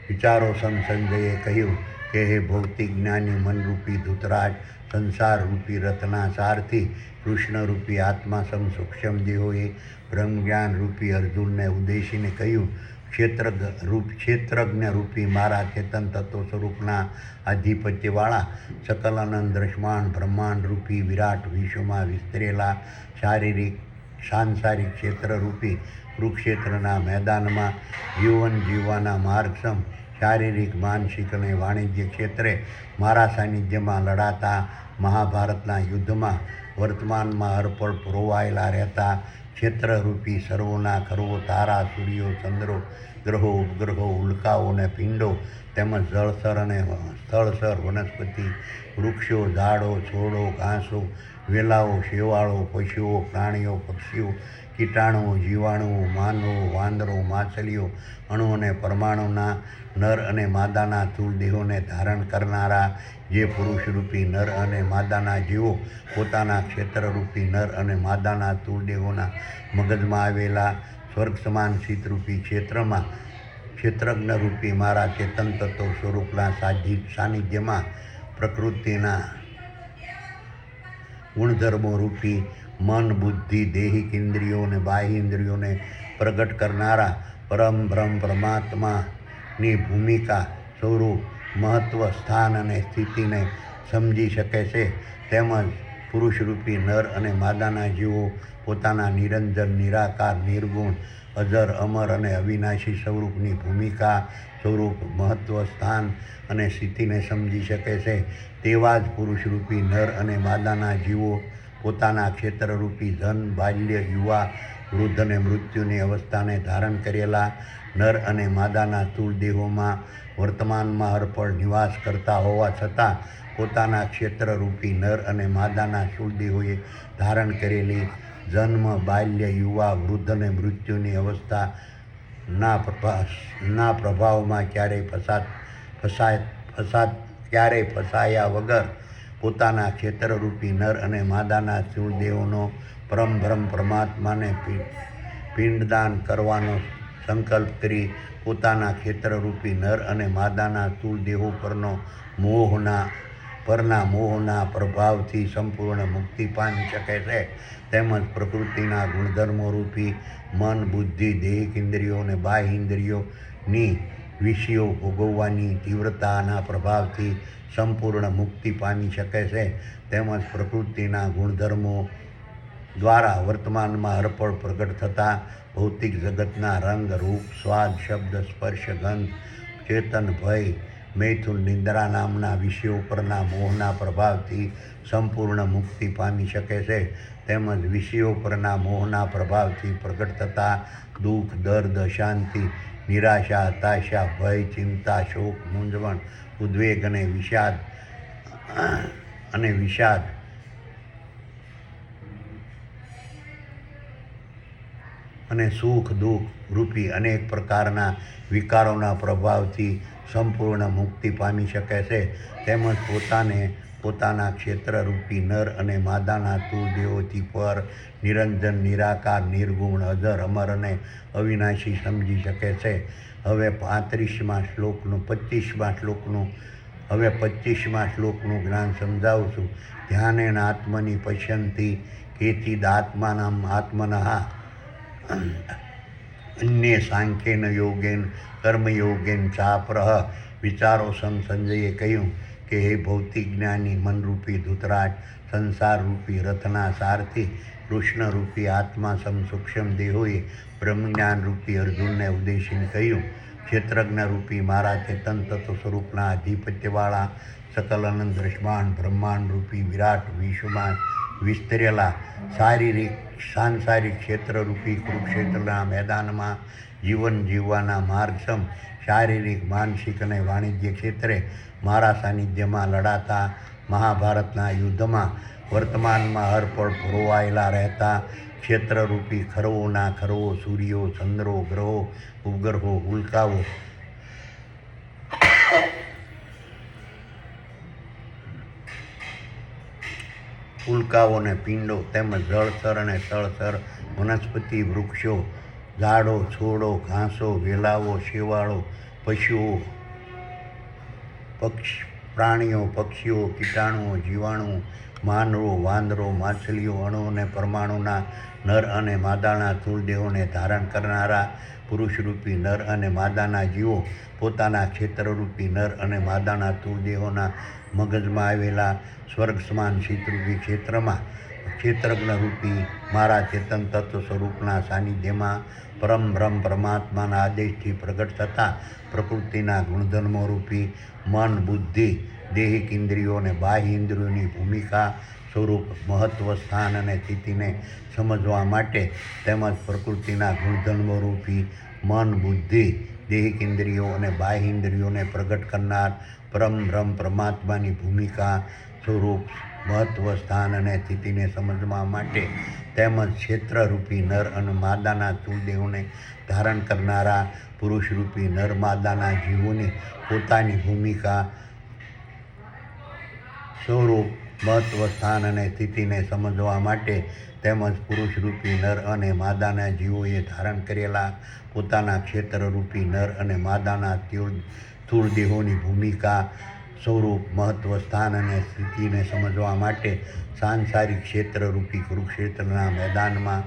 વિચારો સંજયે કહ્યું કે હે ભૌતિક જ્ઞાની મનરૂપી ધૃતરાષ્ટ્ર, સંસારરૂપી રથના સારથી કૃષ્ણરૂપી આત્મા સૂક્ષ્મ દેહોએ બ્રહ્મજ્ઞાન રૂપી અર્જુનને ઉદ્દેશીને કહ્યું, ક્ષેત્રજ્ઞ રૂપી મારા ચેતન તત્વ સ્વરૂપના આધિપત્યવાળા સકલ અનંત દ્રશ્યમાન બ્રહ્માંડ રૂપી વિરાટ વિશ્વમાં વિસ્તરેલા સાંસારિક ક્ષેત્રરૂપી કુરુક્ષેત્રના મેદાનમાં જીવન જીવવાના માર્ગસમ શારીરિક, માનસિક અને વાણિજ્ય ક્ષેત્રે મારા સાનિધ્યમાં લડાતા મહાભારતના યુદ્ધમાં વર્તમાનમાં અર્પણ પરોવાયેલા રહેતા ક્ષેત્રરૂપી સર્વોના ખરવો તારા, સૂર્યો, ચંદ્રો, ગ્રહો, ઉપગ્રહો, ઉલ્કાઓ અને પિંડો તેમજ જળચર અને સ્થળચર, વનસ્પતિ, વૃક્ષો, ઝાડો, છોડો, ઘાસો, વેલાઓ, શેવાળો, પશુઓ, પ્રાણીઓ, પક્ષીઓ, કીટાણુઓ, જીવાણુઓ, માનવો, વાંદરો, માછલીઓ, અણુ અને પરમાણુના નર અને માદાના સ્થૂળ દેહોને ધારણ કરનારા જે પુરુષરૂપી નર અને માદાના જીવો પોતાના ક્ષેત્રરૂપી નર અને માદાના સ્થૂળ દેહોના મગજમાં આવેલા સ્વર્ગ સમાન શીતરૂપી ક્ષેત્રમાં ક્ષેત્રજ્ઞ રૂપી મારા ચેતન તત્વ સ્વરૂપના સાનિધ્યમાં પ્રકૃતિના ગુણધર્મો રૂપી મન, બુદ્ધિ, દૈહિક ઇન્દ્રિયો અને બાહ્ય ઇન્દ્રિયોને પ્રગટ કરનારા પરમ બ્રહ્મ પરમાત્માની ભૂમિકા સ્વરૂપ મહત્ત્વ સ્થાન અને સ્થિતિને સમજી શકે છે. તેમજ પુરુષરૂપી નર અને માદાના જીવો પોતાના નિરંજન, નિરાકાર, નિર્ગુણ, અજર, અમર અને અવિનાશી સ્વરૂપની ભૂમિકા, સ્વરૂપ, મહત્ત્વ, સ્થાન અને સ્થિતિને સમજી શકે છે. તેવા જ પુરુષરૂપી નર અને માદાના જીવો પોતાના ક્ષેત્રરૂપી જન્મ, બાલ્ય, યુવા, વૃદ્ધ અને મૃત્યુની અવસ્થાને ધારણ કરેલા નર અને માદાના સ્થૂળ દેહોમાં વર્તમાનમાં હરપળ નિવાસ કરતા હોવા છતાં પોતાના ક્ષેત્રરૂપી નર અને માદાના સ્થૂળ દેહોએ ધારણ કરેલી જન્મ, બાલ્ય, યુવા, વૃદ્ધ અને મૃત્યુની અવસ્થાના પ્રભાવમાં ક્યારેય ફસાયા વગર પોતાના ક્ષેત્રરૂપી નર અને માદાના સ્થૂળ દેહોનો પરમબ્રહ્મ પરમાત્માને પિંડદાન કરવાનો સંકલ્પ કરી પોતાના ક્ષેત્રરૂપી નર અને માદાના સ્થૂળ દેહો પરના મોહના પ્રભાવથી સંપૂર્ણ મુક્તિ પામી શકે છે. તેમજ પ્રકૃતિના ગુણધર્મોરૂપી મન, બુદ્ધિ, દેહિક ઇન્દ્રિયો અને બાહ્ય ઇન્દ્રિયોની વિષયો ભોગવવાની તીવ્રતાના પ્રભાવથી સંપૂર્ણ મુક્તિ પામી શકે છે. તેમજ પ્રકૃતિના ગુણધર્મો દ્વારા વર્તમાનમાં હરપળ પ્રગટ થતા ભૌતિક જગતના રંગ, રૂપ, સ્વાદ, શબ્દ, સ્પર્શ, ગંધ, ચેતન, ભય, મૈથુન, નિદ્રા નામના વિષયો પરના મોહના પ્રભાવથી સંપૂર્ણ મુક્તિ પામી શકે છે. તેમજ વિષયો પરના મોહના પ્રભાવથી પ્રગટ થતા દુઃખ, દર્દ, અશાંતિ, નિરાશા, હતાશા, ભય, ચિંતા, શોક, મૂંઝવણ, ઉદ્વેગ અને વિષાદ અને સુખ દુઃખ રૂપી અનેક પ્રકારના વિકારોના પ્રભાવથી સંપૂર્ણ મુક્તિ પામી શકે છે. તેમજ પોતાના ક્ષેત્રરૂપી નર અને માદાના સ્થૂળ દેહોથી પર, નિરંજન, નિરાકાર, નિર્ગુણ, અજર, અમર અને અવિનાશી સમજી શકે છે. હવે 25મા શ્લોકનું જ્ઞાન સમજાવું છું. ધ્યાનેન આત્મનિ પશ્યન્તિ કેચિદ આત્મનઃ અન્યે સાંખ્યેન યોગેન કર્મયોગેન ચાપરઃ. વિચારો સંજયે કહ્યું કે હે ભૌતિક જ્ઞાની મનરૂપી ધૃતરાષ્ટ્ર, સંસારરૂપી રથના સારથી કૃષ્ણરૂપી આત્મા સૂક્ષ્મ દેહોએ બ્રહ્મજ્ઞાનરૂપી અર્જુનને ઉદ્દેશીને કહ્યું, ક્ષેત્રજ્ઞરૂપી મારા ચેતન તત્વ સ્વરૂપના આધિપત્યવાળા સકલ અનંત બ્રહ્માંડરૂપી વિરાટ વિશ્વમાં વિસ્તરેલા સાંસારિક ક્ષેત્રરૂપી કુરુક્ષેત્રના મેદાનમાં જીવન જીવવાના માર્ગસમ શારીરિક, માનસિક અને વાણિજ્ય ક્ષેત્રે મારા સાનિધ્યમાં લડાતા મહાભારતના યુદ્ધમાં વર્તમાનમાં હરપળ પરોવાયેલા રહેતા ક્ષેત્રરૂપી ખરવોના ખરવો, સૂર્યો, ચંદ્રો, ગ્રહો, ઉપગ્રહો, ઉલ્કાઓ અને પિંડો તેમજ જળચર અને સ્થળચર, વનસ્પતિ, વૃક્ષો, ઝાડો, છોડો, ઘાસો, વેલાઓ, શેવાળો, પશુઓ, પ્રાણીઓ, પક્ષીઓ, કીટાણુઓ, જીવાણુઓ, માનવો, વાંદરો, માછલીઓ, અણુ અને પરમાણુના નર અને માદાના સ્થૂળ દેહોને ધારણ કરનારા પુરુષરૂપી નર અને માદાના જીવો પોતાના ક્ષેત્રરૂપી નર અને માદાના સ્થૂળ દેહોના મગજમાં આવેલા સ્વર્ગ સમાન શીતરૂપી ક્ષેત્રમાં ક્ષેત્રજ્ઞરૂપી મારા ચેતન તત્વ સ્વરૂપના સાનિધ્યમાં પરમબ્રહ્મ પરમાત્માના આદેશથી પ્રગટ થતા પ્રકૃતિના ગુણધર્મોરૂપી મન, બુદ્ધિ, દેહિક ઇન્દ્રિયો અને બાહ્ય ઇન્દ્રિયોની ભૂમિકા, સ્વરૂપ, મહત્ત્વ, સ્થાન અને સ્થિતિને સમજવા માટે તેમજ પ્રકૃતિના ગુણધર્મોરૂપી મન, બુદ્ધિ, દેહિક ઇન્દ્રિયો અને બાહ્ય ઇન્દ્રિયોને પ્રગટ કરનાર પરમબ્રહ્મ પરમાત્માની ભૂમિકા, સ્વરૂપ, મહત્ત્વ, સ્થાન અને સ્થિતિને સમજવા માટે તેમજ ક્ષેત્રરૂપી નર અને માદાના સ્થૂળ દેહોને ધારણ કરનારા પુરુષરૂપી નર માદાના જીવોની પોતાની ભૂમિકા, સ્વરૂપ, મહત્ત્વ, સ્થાન અને સ્થિતિને સમજવા માટે તેમજ પુરુષરૂપી નર અને માદાના જીવોએ ધારણ કરેલા પોતાના ક્ષેત્રરૂપી નર અને માદાના સ્થૂળ દેહોની ભૂમિકા, સ્વરૂપ, મહત્ત્વ, સ્થાન અને સ્થિતિને સમજવા માટે સાંસારિક ક્ષેત્રરૂપી કુરુક્ષેત્રના મેદાનમાં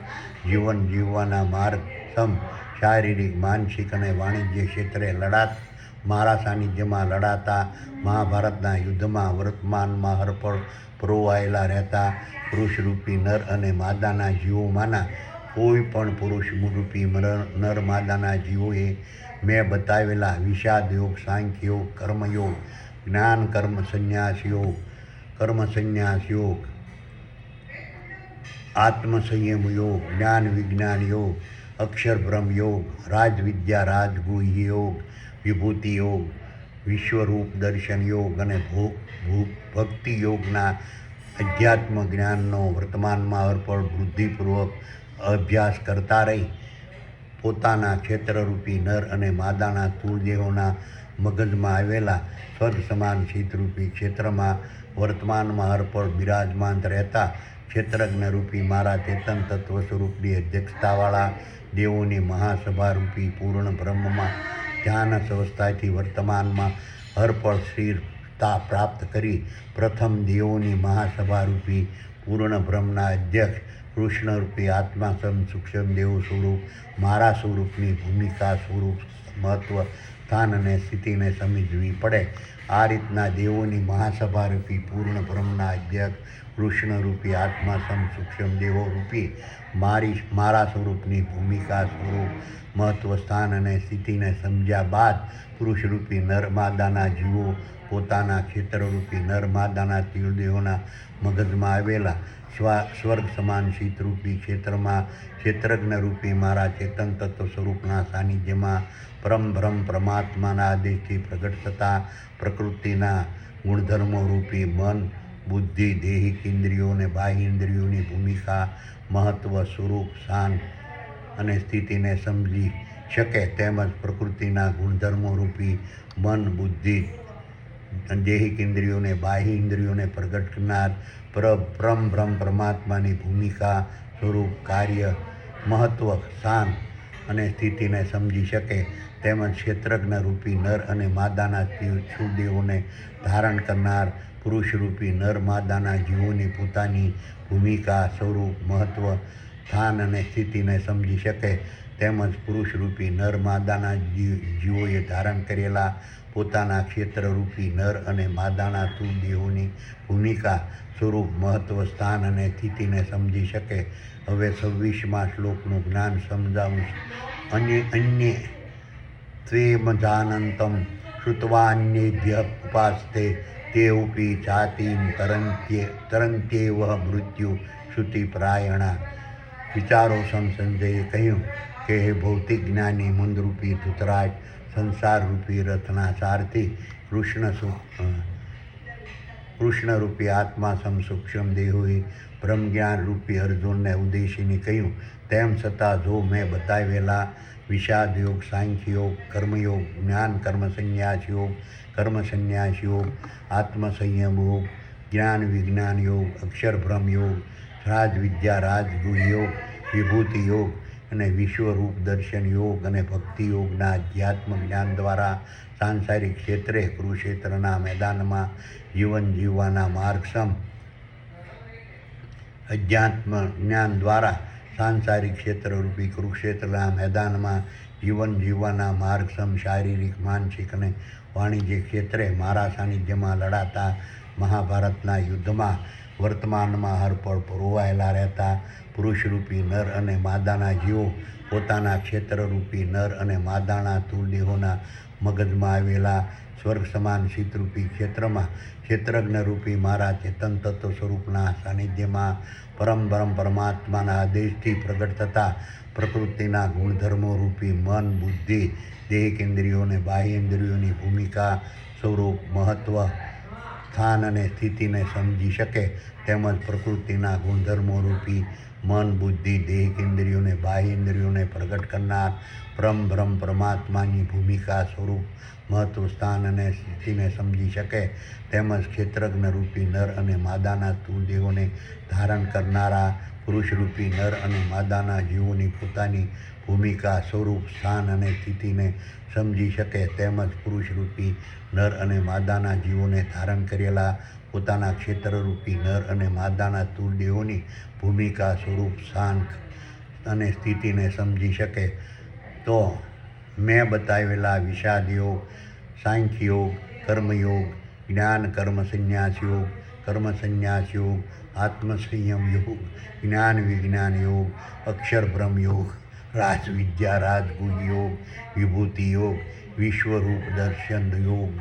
જીવન જીવવાના માર્ગસમ શારીરિક, માનસિક અને વાણિજ્ય ક્ષેત્રે મારા સાનિધ્યમાં લડાતા મહાભારતના યુદ્ધમાં વર્તમાનમાં હરપળ પરોવાયેલા રહેતા પુરુષરૂપી નર અને માદાના જીવોમાંના કોઈ પણ પુરુષરૂપી નર માદાના જીવોએ મેં બતાવેલા વિષાદ યોગ, સાંખ્ય યોગ, કર્મયોગ, જ્ઞાન કર્મ સંન્યાસ યોગ, આત્મસંયમ યોગ, જ્ઞાન વિજ્ઞાન યોગ, અક્ષર બ્રહ્મ યોગ, રાજવિદ્યા રાજગુહ્ય યોગ, વિભૂતિ યોગ, વિશ્વરૂપ દર્શન યોગ અને ભક્તિ યોગના અધ્યાત્મ જ્ઞાનનો વર્તમાનમાં અર્પણ બુદ્ધિપૂર્વક અભ્યાસ કરતા રહી પોતાના ક્ષેત્રરૂપી નર અને માદાના સ્થૂળદેહોના મગજમાં આવેલા સ્વર્ગ સમાન શીતરૂપી ક્ષેત્રમાં વર્તમાનમાં અર્પણ બિરાજમાન રહેતા ક્ષેત્રજ્ઞરૂપી મારા ચેતન તત્વ સ્વરૂપની અધ્યક્ષતાવાળા દેવોની મહાસભારૂપી પૂર્ણ બ્રહ્મમાં ધ્યાન અવસ્થાથી વર્તમાનમાં હરપળ સ્થિરતા પ્રાપ્ત કરી પ્રથમ દેવોની મહાસભારૂપી પૂર્ણ બ્રહ્મના અધ્યક્ષ કૃષ્ણરૂપી આત્મા સૂક્ષ્મ દેવ સ્વરૂપ મારા સ્વરૂપની ભૂમિકા, સ્વરૂપ, મહત્વ, સ્થાન અને સ્થિતિને સમજવી પડે. આ રીતના દેવોની મહાસભારૂપી પૂર્ણ બ્રહ્મના અધ્યક્ષ કૃષ્ણરૂપી આત્મા સૂક્ષ્મ દેવો રૂપી મારા સ્વરૂપની ભૂમિકા, સ્વરૂપ, મહત્વ, સ્થાન અને સ્થિતિને સમજ્યા બાદ પુરુષરૂપી નરમાદાના જીવો પોતાના ક્ષેત્રરૂપી નરમાદાના તીર્થદેહોના મગજમાં આવેલા સ્વર્ગ સમાન શીતરૂપી ક્ષેત્રમાં ક્ષેત્રજ્ઞરૂપી મારા ચેતન તત્વ સ્વરૂપના સાનિધ્યમાં પરમ પરમાત્માના આદેશથી પ્રગટ થતા પ્રકૃતિના ગુણધર્મો રૂપી મન, બુદ્ધિ, દૈહિક ઇન્દ્રિયો અને બાહ્ય ઇન્દ્રિયોની ભૂમિકા, મહત્વ, સ્વરૂપ, સ્થાન અને સ્થિતિને સમજી શકે તેમજ પ્રકૃતિના ગુણધર્મો રૂપી મન, બુદ્ધિ, દૈહિક ઇન્દ્રિયોને બાહ્ય ઇન્દ્રિયોને પ્રગટ કરનાર પરમ પરમાત્માની ભૂમિકા, સ્વરૂપ, કાર્ય, મહત્વ, સ્થાન અને સ્થિતિને સમજી શકે તેમજ ક્ષેત્રજ્ઞ રૂપી નર અને માદાના સ્થૂળદેહોને ધારણ કરનાર પુરુષરૂપી નર માદાના જીવોની પોતાની ભૂમિકા, સ્વરૂપ, મહત્વ, સ્થાન અને સ્થિતિને સમજી શકે તેમજ પુરુષરૂપી નર માદાના જીવોએ ધારણ કરેલા પોતાના ક્ષેત્રરૂપી નર અને માદાના સ્થૂળદેહોની ભૂમિકા, સ્વરૂપ, મહત્વ, સ્થાન અને સ્થિતિને સમજી શકે. હવે 26મા શ્લોકનું જ્ઞાન સમજાવું. અન્ય ત્વેમજાનંતમ શ્રુત્વાન્યેભ્યઃ ઉપાસ્તે તેऽપી ચાતિં તરન્ત્યેવ મૃત્યુ શ્રુતિપરાયણા. વિચારો સંજયે કહ્યું કે હે ભૌતિક જ્ઞાની મંદરૂપી ધૃતરાજ, સંસારરૂપી રથના સારથી કૃષ્ણરૂપી આત્મા સૂક્ષ્મ દેહોએ બ્રહ્મજ્ઞાન રૂપી અર્જુનને ઉદ્દેશીને કહ્યું તેમ છતાં જો મેં બતાવેલા વિષાદ યોગ, સાંખ્ય યોગ, કર્મયોગ, જ્ઞાન કર્મ સંન્યાસ યોગ, આત્મસંયમ યોગ, જ્ઞાન વિજ્ઞાન યોગ, અક્ષર બ્રહ્મ યોગ, રાજવિદ્યા રાજગુહ્ય યોગ, વિભૂતિ યોગ અને વિશ્વરૂપ દર્શન યોગ અને ભક્તિ યોગના અધ્યાત્મ જ્ઞાન દ્વારા સાંસારિક ક્ષેત્રે કુરુક્ષેત્રના મેદાનમાં જીવન જીવવાના માર્ગસમ અધ્યાત્મ જ્ઞાન દ્વારા સાંસારિક ક્ષેત્રરૂપી કુરુક્ષેત્રના મેદાનમાં જીવન જીવવાના માર્ગસમ શારીરિક, માનસિક અને વાણિજ્ય ક્ષેત્રે મારા સાનિધ્યમાં લડાતા મહાભારતના યુદ્ધમાં વર્તમાનમાં હરપળ પરોવાયેલા રહેતા પુરુષરૂપી નર અને માદાના જીવો પોતાના ક્ષેત્રરૂપી નર અને માદાના સ્થૂળદેહોના મગજમાં આવેલા સ્વર્ગ સમાન શીતરૂપી ક્ષેત્રમાં ક્ષેત્રજ્ઞરૂપી મારા ચેતન તત્વ સ્વરૂપના સાનિધ્યમાં પરમ પરમાત્માના આદેશથી પ્રગટ થતા પ્રકૃતિના ગુણધર્મો રૂપી મન, બુદ્ધિ, દૈહિક ઇન્દ્રિયો અને બાહ્ય ઇન્દ્રિયોની ભૂમિકા, સ્વરૂપ, મહત્વ, સ્થાન અને સ્થિતિને સમજી શકે તેમજ પ્રકૃતિના ગુણધર્મો રૂપી મન, બુદ્ધિ, દૈહિક ઇન્દ્રિયોને બાહ્ય ઇન્દ્રિયોને પ્રગટ કરનાર પરમ પરમાત્માની ભૂમિકા, સ્વરૂપ, મહત્વ, સ્થાન અને સ્થિતિને સમજી શકે તેમજ ક્ષેત્રજ્ઞ રૂપી નર અને માદાના સ્થૂળદેહોને ધારણ કરનારા પુરુષરૂપી નર અને માદાના જીવોની પોતાની ભૂમિકા, સ્વરૂપ, સ્થાન અને સ્થિતિને સમજી શકે તેમજ પુરુષરૂપી નર અને માદાના જીવોને ધારણ કરેલા પોતાના ક્ષેત્રરૂપી નર અને માદાના સ્થૂળદેહોની ભૂમિકા, સ્વરૂપ, સ્થાન અને સ્થિતિને સમજી શકે તો મેં બતાવેલા વિષાદ યોગ, સાંખ્ય યોગ, કર્મયોગ, જ્ઞાન કર્મ સંન્યાસ યોગ, કર્મ સંન્યાસ યોગ, આત્મસંયમ યોગ, જ્ઞાન વિજ્ઞાન યોગ, અક્ષર બ્રહ્મ યોગ, રાજવિદ્યા રાજગુજ યોગ, વિભૂતિ યોગ, વિશ્વરૂપ દર્શન યોગ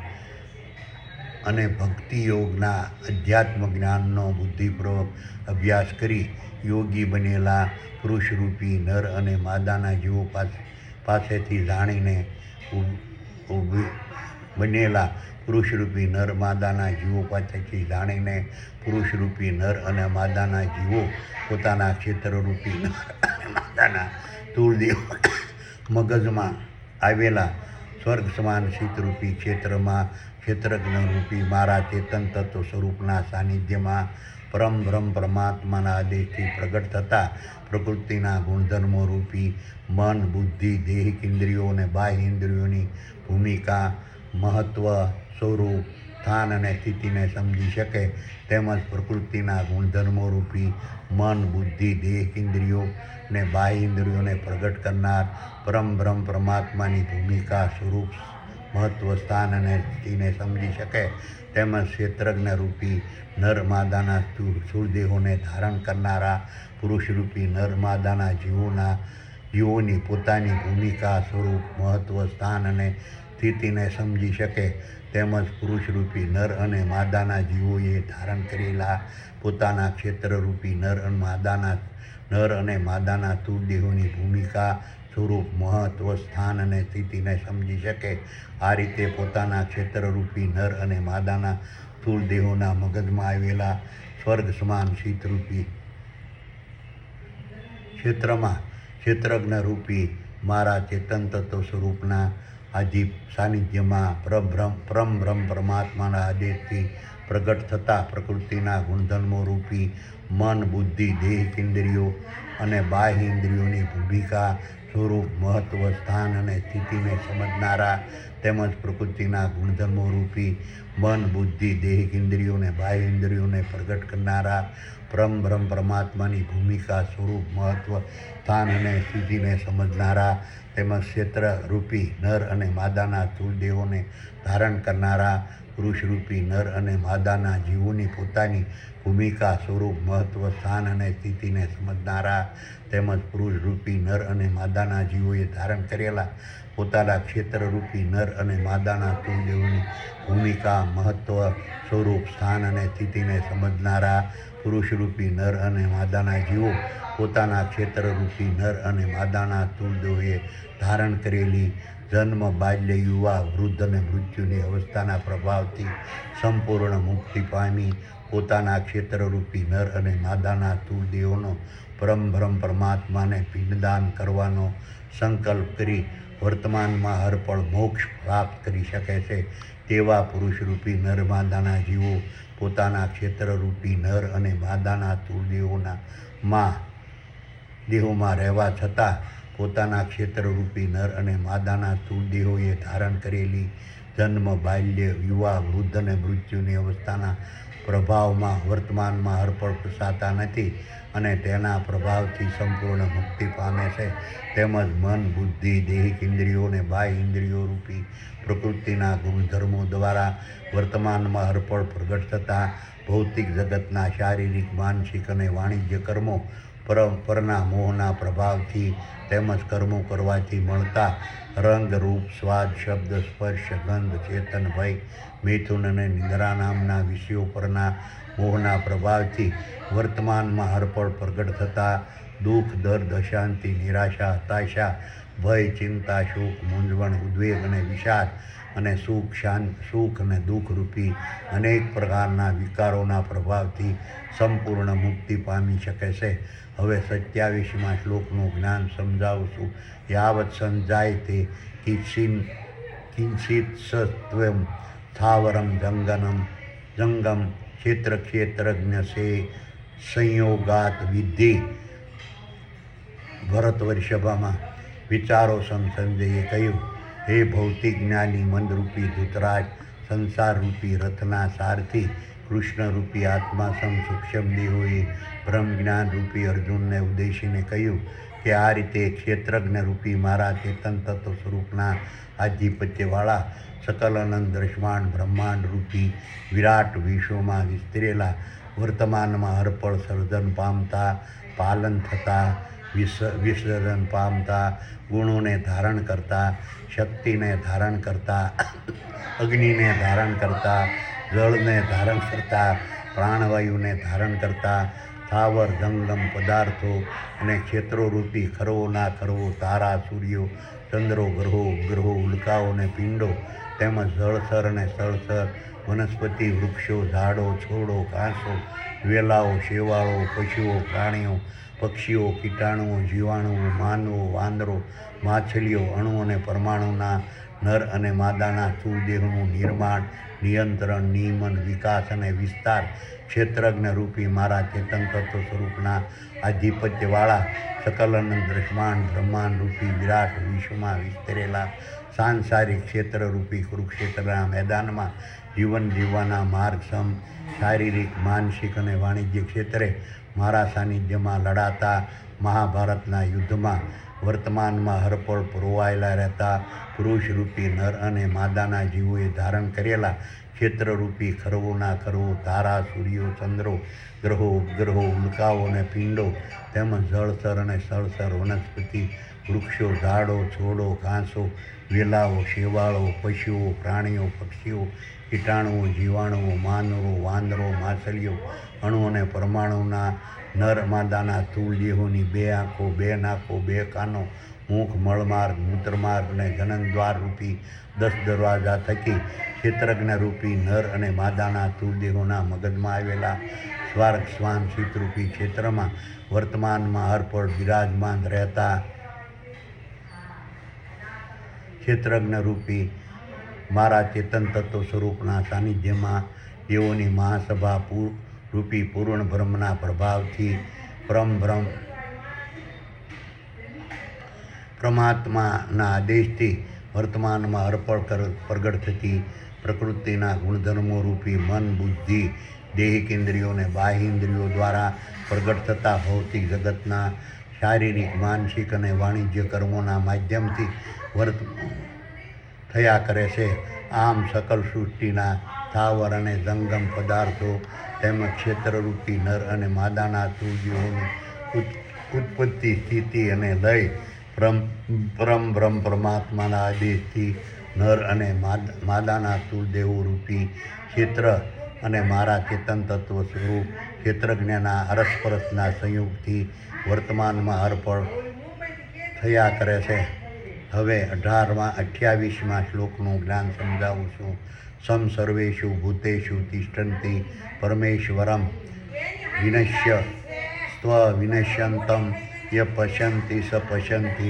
અને ભક્તિ યોગના અધ્યાત્મ જ્ઞાનનો બુદ્ધિપૂર્વક અભ્યાસ કરી યોગી બનેલા પુરુષરૂપી નર અને માદાના જીવો પાસેથી જાણીને બનેલા પુરુષરૂપી નર માદાના જીવો પાસેથી જાણીને પુરુષરૂપી નર અને માદાના જીવો પોતાના ક્ષેત્રરૂપી નર અને માદાના તૂળદેવ મગજમાં આવેલા સ્વર્ગ સમાન શીતરૂપી ક્ષેત્રમાં ક્ષેત્રજ્ઞરૂપી મારા ચેતન તત્વ સ્વરૂપના સાનિધ્યમાં પરમ બ્રહ્મ પરમાત્માના આદેશથી પ્રગટ થતા પ્રકૃતિના ગુણધર્મો રૂપી મન, બુદ્ધિ, દેહિક ઇન્દ્રિયો અને બાહ્ય ઇન્દ્રિયોની ભૂમિકા, મહત્વ, સ્વરૂપ, સ્થાન અને સ્થિતિને સમજી શકે તેમજ પ્રકૃતિના ગુણધર્મો રૂપી મન, બુદ્ધિ, દેહિક ઇન્દ્રિયો અને બાહ્ય ઇન્દ્રિયોને પ્રગટ કરનાર પરમ બ્રહ્મ પરમાત્માની ભૂમિકા, સ્વરૂપ, મહત્વ, સ્થાન અને સ્થિતિને સમજી શકે તેમજ ક્ષેત્રજ્ઞ રૂપી નર માદાના સ્થૂળદેહોને ધારણ કરનારા પુરુષરૂપી નર માદાના જીવોની પોતાની ભૂમિકા, સ્વરૂપ, મહત્વ, સ્થાન અને સ્થિતિને સમજી શકે તેમજ પુરુષરૂપી નર અને માદાના જીવોએ ધારણ કરેલા પોતાના ક્ષેત્રરૂપી નર અને માદાના સ્થૂળદેહોની ભૂમિકા, સ્વરૂપ, મહત્વ, સ્થાન અને સ્થિતિને સમજી શકે. આ રીતે પોતાના ક્ષેત્રરૂપી નર અને માદાના સ્થૂળદેહોના મગજમાં આવેલા સ્વર્ગ સમાન શીતરૂપી ક્ષેત્રમાં ક્ષેત્રજ્ઞરૂપી મારા ચેતન તત્વ સ્વરૂપના સાનિધ્યમાં પરમ બ્રહ્મ પરમાત્માના આદેશથી પ્રગટ થતા પ્રકૃતિના ગુણધર્મો રૂપી મન, બુદ્ધિ, દેહિક ઇન્દ્રિયો અને બાહ્ય ઇન્દ્રિયોની ભૂમિકા, સ્વરૂપ, મહત્વ, સ્થાન અને સ્થિતિને સમજનારા તેમજ પ્રકૃતિના ગુણધર્મો રૂપી મન, બુદ્ધિ, દેહિક ઇન્દ્રિયો અને બાહ્ય ઇન્દ્રિયોને પ્રગટ કરનારા પરમ બ્રહ્મ પરમાત્માની ભૂમિકા, સ્વરૂપ, મહત્વ, સ્થાન અને સ્થિતિને સમજનારા તેમજ ક્ષેત્રરૂપી નર અને માદાના સ્થૂળદેહોને ધારણ કરનારા પુરુષરૂપી નર અને માદાના જીવોની પોતાની ભૂમિકા, સ્વરૂપ, મહત્વ, સ્થાન અને સ્થિતિને સમજનારા તેમજ પુરુષરૂપી નર અને માદાના જીવોએ ધારણ કરેલા પોતાના ક્ષેત્રરૂપી નર અને માદાના સ્થૂળદેહોની ભૂમિકા, મહત્વ, સ્વરૂપ, સ્થાન અને સ્થિતિને સમજનારા પુરુષરૂપી નર અને માદાના જીવો પોતાના ક્ષેત્રરૂપી નર અને માદાના સ્થૂળદેહોએ ધારણ કરેલી જન્મ, બાલ્ય, યુવા, વૃદ્ધ અને મૃત્યુની અવસ્થાના પ્રભાવથી સંપૂર્ણ મુક્તિ પામી પોતાના ક્ષેત્રરૂપી નર અને માદાના સ્થૂળદેહોનો પરમ બ્રહ્મ પરમાત્માને પિંડદાન કરવાનો સંકલ્પ કરી વર્તમાનમાં હરપળ મોક્ષ પ્રાપ્ત કરી શકે છે તેવા પુરુષરૂપી નર માદાના જીવો પોતાના ક્ષેત્રરૂપી નર અને માદાના દેહોમાં રહેવા છતાં પોતાના ક્ષેત્રરૂપી નર અને માદાના સ્થૂળદેહોએ ધારણ કરેલી જન્મ, બાલ્ય, યુવા, વૃદ્ધ અને મૃત્યુની અવસ્થાના પ્રભાવમાં વર્તમાનમાં હરપળ ફસાતા નથી અને તેના પ્રભાવથી સંપૂર્ણ મુક્તિ પામે છે તેમજ મન, બુદ્ધિ, દેહિક ઇન્દ્રિયો અને બાહ્ય ઇન્દ્રિયો રૂપી પ્રકૃતિના ગુણધર્મો દ્વારા વર્તમાનમાં હરપળ પ્રગટ થતા ભૌતિક જગતના શારીરિક, માનસિક અને વાણિજ્ય કર્મો પરના મોહના પ્રભાવથી તેમજ કર્મો કરવાથી મળતા રંગ, રૂપ, સ્વાદ, શબ્દ, સ્પર્શ, ગંધ, ચેતન, ભય, મિથુન અને નિદ્રા નામના વિષયો પરના મોહના પ્રભાવથી વર્તમાનમાં હરપળ પ્રગટ થતા દુઃખ, દર્દ, અશાંતિ, નિરાશા, હતાશા, ભય, ચિંતા, શોક, મૂંઝવણ, ઉદ્વેગ અને વિષાદ અને સુખ અને દુઃખ રૂપી અનેક પ્રકારના વિકારોના પ્રભાવથી સંપૂર્ણ મુક્તિ પામી શકે છે. હવે 27મા શ્લોકનું જ્ઞાન સમજાવું છું. યાવત સંજાયતે કિંચિત સત્વમ સ્થાવરમ જંગમ ક્ષેત્રજ્ઞ સે સંયોગાત વિદ્ધિ. ભરતવર્ષભમાં વિચારો સંજયે કહ્યું, હે ભૌતિક જ્ઞાની મનરૂપી ધૃતરાજ, સંસારરૂપી રથના સારથી કૃષ્ણરૂપી આત્મા સમ સૂક્ષ્મ દેહોએ બ્રહ્મ જ્ઞાન રૂપી અર્જુનને ઉદ્દેશીને કહ્યું કે આ રીતે ક્ષેત્રજ્ઞ રૂપી મારા ચેતન તત્વ સ્વરૂપના આધિપત્યવાળા સકલ અનંત દ્રશ્યમાન બ્રહ્માંડ રૂપી વિરાટ વિશ્વમાં વિસ્તરેલા વર્તમાનમાં હરપળ સર્જન પામતા પાલન થતા વિસર્જન પામતા ગુણોને ધારણ કરતા શક્તિને ધારણ કરતા અગ્નિને ધારણ કરતા જળને ધારણ કરતા પ્રાણવાયુને ધારણ કરતા સ્થાવર જંગમ પદાર્થો અને ક્ષેત્રોરૂપી ખરવો ના ખરવો તારા સૂર્યો ચંદ્રો ગ્રહો ઉલ્કાઓ અને પિંડો તેમજ જળસર અને સ્થળસર વનસ્પતિ વૃક્ષો ઝાડો છોડો ઘાસો વેલાઓ શેવાળો પશુઓ પ્રાણીઓ પક્ષીઓ કીટાણુઓ જીવાણુઓ માનવો વાંદરો માછલીઓ અણુ અને પરમાણુના નર અને માદાના સ્થૂળ દેહનું નિર્માણ નિયંત્રણ નિયમન વિકાસ અને વિસ્તાર ક્ષેત્રજ્ઞ રૂપી મારા ચેતન તત્વ સ્વરૂપના આધિપત્યવાળા સકલન દ્રશ્યમાન બ્રહ્માંડ રૂપી વિરાટ વિશ્વમાં વિસ્તરેલા સાંસારિક ક્ષેત્રરૂપી કુરુક્ષેત્રના મેદાનમાં જીવન જીવવાના માર્ગ સમ શારીરિક માનસિક અને વાણિજ્ય ક્ષેત્રે મારા સાનિધ્યમાં લડાતા મહાભારતના યુદ્ધમાં વર્તમાનમાં હરપળ પુરવાયેલા રહેતા પુરુષરૂપી નર અને માદાના જીવોએ ધારણ કરેલા ક્ષેત્રરૂપી ખરવોના ખરવો તારા સૂર્યો ચંદ્રો ગ્રહો ઉપગ્રહો ઉલ્કાઓ અને પિંડો તેમજ જળસર અને સ્થળસર વનસ્પતિ વૃક્ષો ઝાડો છોડો ઘાસો વેલાઓ શેવાળો પશુઓ પ્રાણીઓ પક્ષીઓ કીટાણુઓ જીવાણુઓ માનવો વાંદરો માછલીઓ અણુ અને પરમાણુના નર માદાના સ્થૂળ દેહોની 2 આંખો 2 નાકો 2 કાનો મુખ મળમાર્ગ મૂત્રમાર્ગ અને જનનદ્વાર રૂપી 10 દરવાજા થકી ક્ષેત્રજ્ઞ રૂપી નર અને માદાના સ્થૂળ દેહોના મગજમાં આવેલા સ્વાર્ગ શ્વાન શીતરૂપી ક્ષેત્રમાં વર્તમાનમાં હરપળ બિરાજમાન રહેતા ક્ષેત્રજ્ઞ રૂપી મારા ચેતન તત્વ સ્વરૂપના સાનિધ્યમાં દેવોની મહાસભા રૂપી પૂર્ણ બ્રહ્મના પ્રભાવથી પરમાત્માના આદેશથી વર્તમાનમાં અર્પણ પ્રગટ થતી પ્રકૃતિના ગુણધર્મો રૂપી મન બુદ્ધિ દૈહિક ઇન્દ્રિયો અને બાહ્ય ઇન્દ્રિયો દ્વારા પ્રગટ થતા ભૌતિક જગતના શારીરિક માનસિક અને વાણિજ્ય કર્મોના માધ્યમથી થયા કરે છે. આમ સકલ સૃષ્ટિના સ્થાવર અને જંગમ પદાર્થો તેમજ ક્ષેત્રરૂપી નર અને માદાના સૂર્યોની ઉત્પત્તિ સ્થિતિ અને લય બ્રહ્મ પરમાત્માના આદેશથી નર અને માદાના સ્થૂળદેહો રૂપી ક્ષેત્ર અને મારા ચેતન તત્વ સ્વરૂપ ક્ષેત્રજ્ઞના અરસપરસના સંયોગથી વર્તમાનમાં અર્પણ થયા કરે છે. હવે 28મા શ્લોકનું જ્ઞાન સમજાવું છું. સમ સર્વેષુ ભૂતેષુ તિષ્ઠન્તિ પરમેશ્વરમ વિનશ્ય સ્વ-વિનશ્યંતમ ય પશ્યન્તિ સ પશ્યન્તિ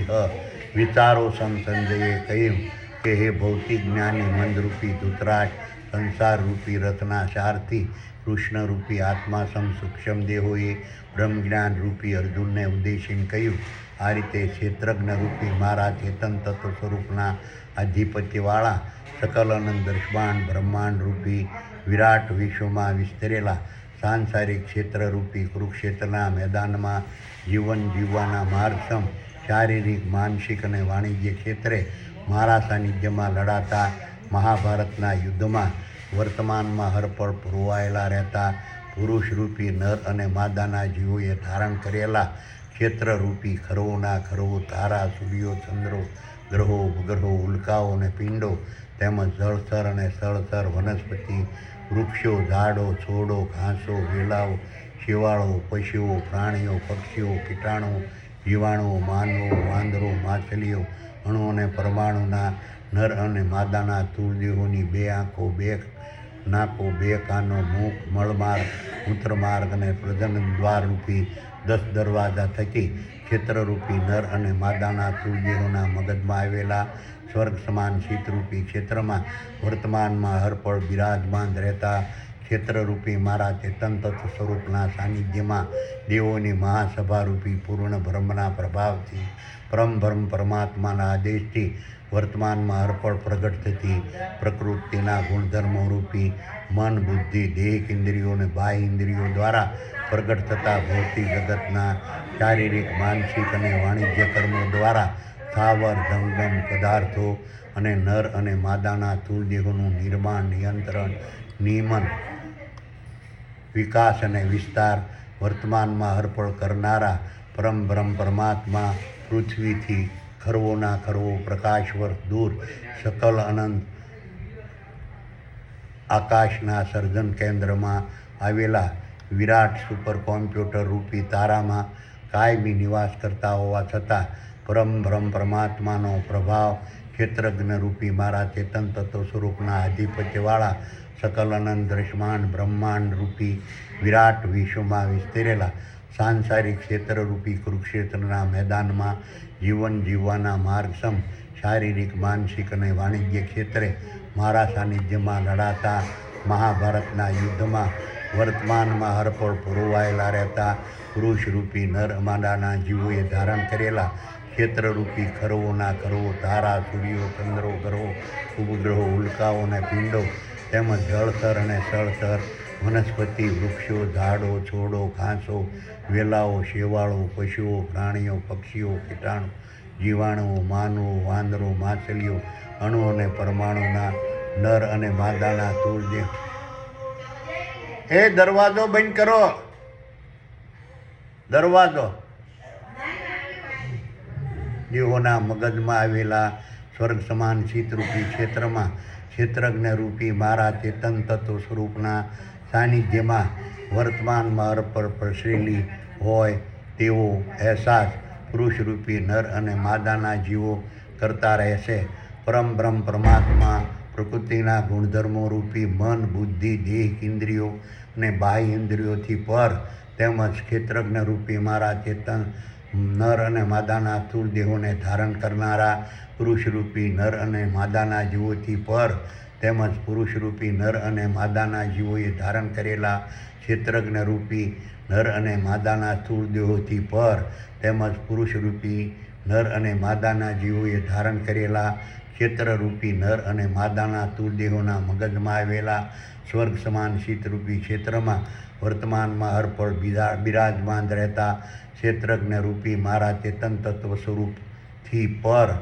વિચારો સંજયે કહ્યું કે હે ભૌતિક જ્ઞાની મંદરૂપી ધૃતરાષ્ટ્ર સંસારરૂપી રથના સારથી કૃષ્ણરૂપી આત્મા સમ સૂક્ષ્મ દેહોએ બ્રહ્મજ્ઞાન રૂપી અર્જુનને ઉદ્દેશીને કહ્યું આ રીતે ક્ષેત્રજ્ઞ રૂપી મારા ચેતન તત્વ સ્વરૂપના આધિપત્યવાળા સકલ અનંત દ્રશ્યમાન બ્રહ્માંડ રૂપી વિરાટ વિશ્વમાં વિસ્તરેલા સાંસારિક ક્ષેત્રરૂપી કુરુક્ષેત્રના મેદાનમાં જીવન જીવવાના માર્ગસમ શારીરિક માનસિક અને વાણિજ્ય ક્ષેત્રે મારા સાનિધ્યમાં લડાતા મહાભારતના યુદ્ધમાં વર્તમાનમાં હરપળ પુરવાયેલા રહેતા પુરુષરૂપી નર અને માદાના જીવોએ ધારણ કરેલા ક્ષેત્રરૂપી ખરવોના ખરવો તારા સૂર્યો ચંદ્રો ગ્રહો ઉપગ્રહો ઉલ્કાઓ અને પિંડો તેમજ જળસર અને સ્થળસર વનસ્પતિ વૃક્ષો ઝાડો છોડો ઘાસો વેલાઓ શેવાળો પશુઓ પ્રાણીઓ પક્ષીઓ કીટાણુઓ જીવાણુઓ માનવો વાંદરો માછલીઓ અણુ અને પરમાણુના નર અને માદાના સ્થૂળ દેહોની 2 આંખો 2 નાકો 2 કાનો મુખ મળમાર્ગ મૂત્રમાર્ગ અને પ્રજનન દ્વાર રૂપી 10 દરવાજા થકી ક્ષેત્રરૂપી નર અને માદાના સ્થૂળ દેહોના મગજમાં આવેલા સ્વર્ગ સમાન શીતરૂપી ક્ષેત્રમાં વર્તમાનમાં હરપળ બિરાજમાન રહેતા ક્ષેત્રરૂપી મારા ચેતન તત્વ સ્વરૂપના સાનિધ્યમાં દેવોની મહાસભારૂપી પૂર્ણ બ્રહ્મના પ્રભાવથી બ્રહ્મ પરમાત્માના આદેશથી વર્તમાનમાં હરપળ પ્રગટ થતી પ્રકૃતિના ગુણધર્મો રૂપી મન બુદ્ધિ દેહ ઇન્દ્રિયો અને બાહ્ય ઇન્દ્રિયો દ્વારા પ્રગટ થતા ભૌતિક જગતના શારીરિક માનસિક અને વાણિજ્ય કર્મો દ્વારા સ્થાવર જંગમ પદાર્થો અને નર અને માદાના સ્થૂળ દેહોનું નિર્માણ નિયંત્રણ નિયમન વિકાસ અને વિસ્તાર વર્તમાનમાં અર્પણ કરનારા પરમ બ્રહ્મ પરમાત્મા પૃથ્વીથી ખરવોના ખરવો પ્રકાશ વર્ષ દૂર સકલ અનંત આકાશના સર્જન કેન્દ્રમાં આવેલા વિરાટ સુપર કોમ્પ્યુટર રૂપી તારામાં કાયમી નિવાસ કરતા હોવા છતાં પરમ બ્રહ્મ પરમાત્માનો પ્રભાવ ક્ષેત્રજ્ઞ રૂપી મારા ચેતન તત્વ સ્વરૂપના આધિપત્યવાળા સકલ અનંત દ્રશ્યમાન બ્રહ્માંડ રૂપી વિરાટ વિશ્વમાં વિસ્તરેલા સાંસારિક ક્ષેત્રરૂપી કુરુક્ષેત્રના મેદાનમાં જીવન જીવવાના માર્ગસમ શારીરિક માનસિક અને વાણિજ્ય ક્ષેત્રે મારા સાનિધ્યમાં લડાતા મહાભારતના યુદ્ધમાં વર્તમાનમાં હરપળ પુરવાયેલા રહેતા પુરુષરૂપી નર માદાના જીવોએ ધારણ કરેલા ક્ષેત્રરૂપી ખરવોના ખરવો તારા સૂર્યો ચંદ્રો ગ્રહો ઉપગ્રહો ઉલ્કાઓ અને પિંડો તેમજ જળથર અને સ્થળથર વનસ્પતિ વૃક્ષો ઝાડો છોડો ઘાસો વેલાઓ શેવાળો પશુઓ પ્રાણીઓ પક્ષીઓ કીટાણુ જીવાણુઓ માનવો વાંદરો માછલીઓ અણુ અને પરમાણુના નર અને માદાના સ્થૂળ દેહ. એ દરવાજો બંધ કરો, દરવાજો. દેહોના મગજમાં આવેલા સ્વર્ગ સમાન શીતરૂપી ક્ષેત્રમાં ક્ષેત્રજ્ઞ રૂપી મારા ચેતન તત્વ સ્વરૂપના સાનિધ્યમાં વર્તમાનમાં અર્પર પ્રસરેલી હોય તેવો અહેસાસ પુરુષરૂપી નર અને માદાના જીવો કરતા રહેશે. પરમ બ્રહ્મ પરમાત્મા પ્રકૃતિના ગુણધર્મો રૂપી મન બુદ્ધિ દેહ ઇન્દ્રિયો અને બાહ્ય ઇન્દ્રિયોથી પર તેમજ ક્ષેત્રજ્ઞ રૂપી મારા ચેતન નર અને માદાના સ્થૂળ દેહોને ધારણ કરનારા પુરુષરૂપી નર અને માદાના જીવોથી પર તેમજ પુરુષરૂપી નર અને માદાના જીવોએ ધારણ કરેલા ક્ષેત્રજ્ઞ રૂપી નર અને માદાના સ્થૂળ દેહોથી પર તેમજ પુરુષરૂપી નર અને માદાના જીવોએ ધારણ કરેલા ક્ષેત્રરૂપી નર અને માદાના સ્થૂળ દેહોના મગજમાં આવેલા સ્વર્ગ સમાન શીતરૂપી ક્ષેત્રમાં વર્તમાનમાં હરપળ બિરાજમાન રહેતા ક્ષેત્રજ્ઞ રૂપી મારા ચેતન તત્વ સ્વરૂપથી પર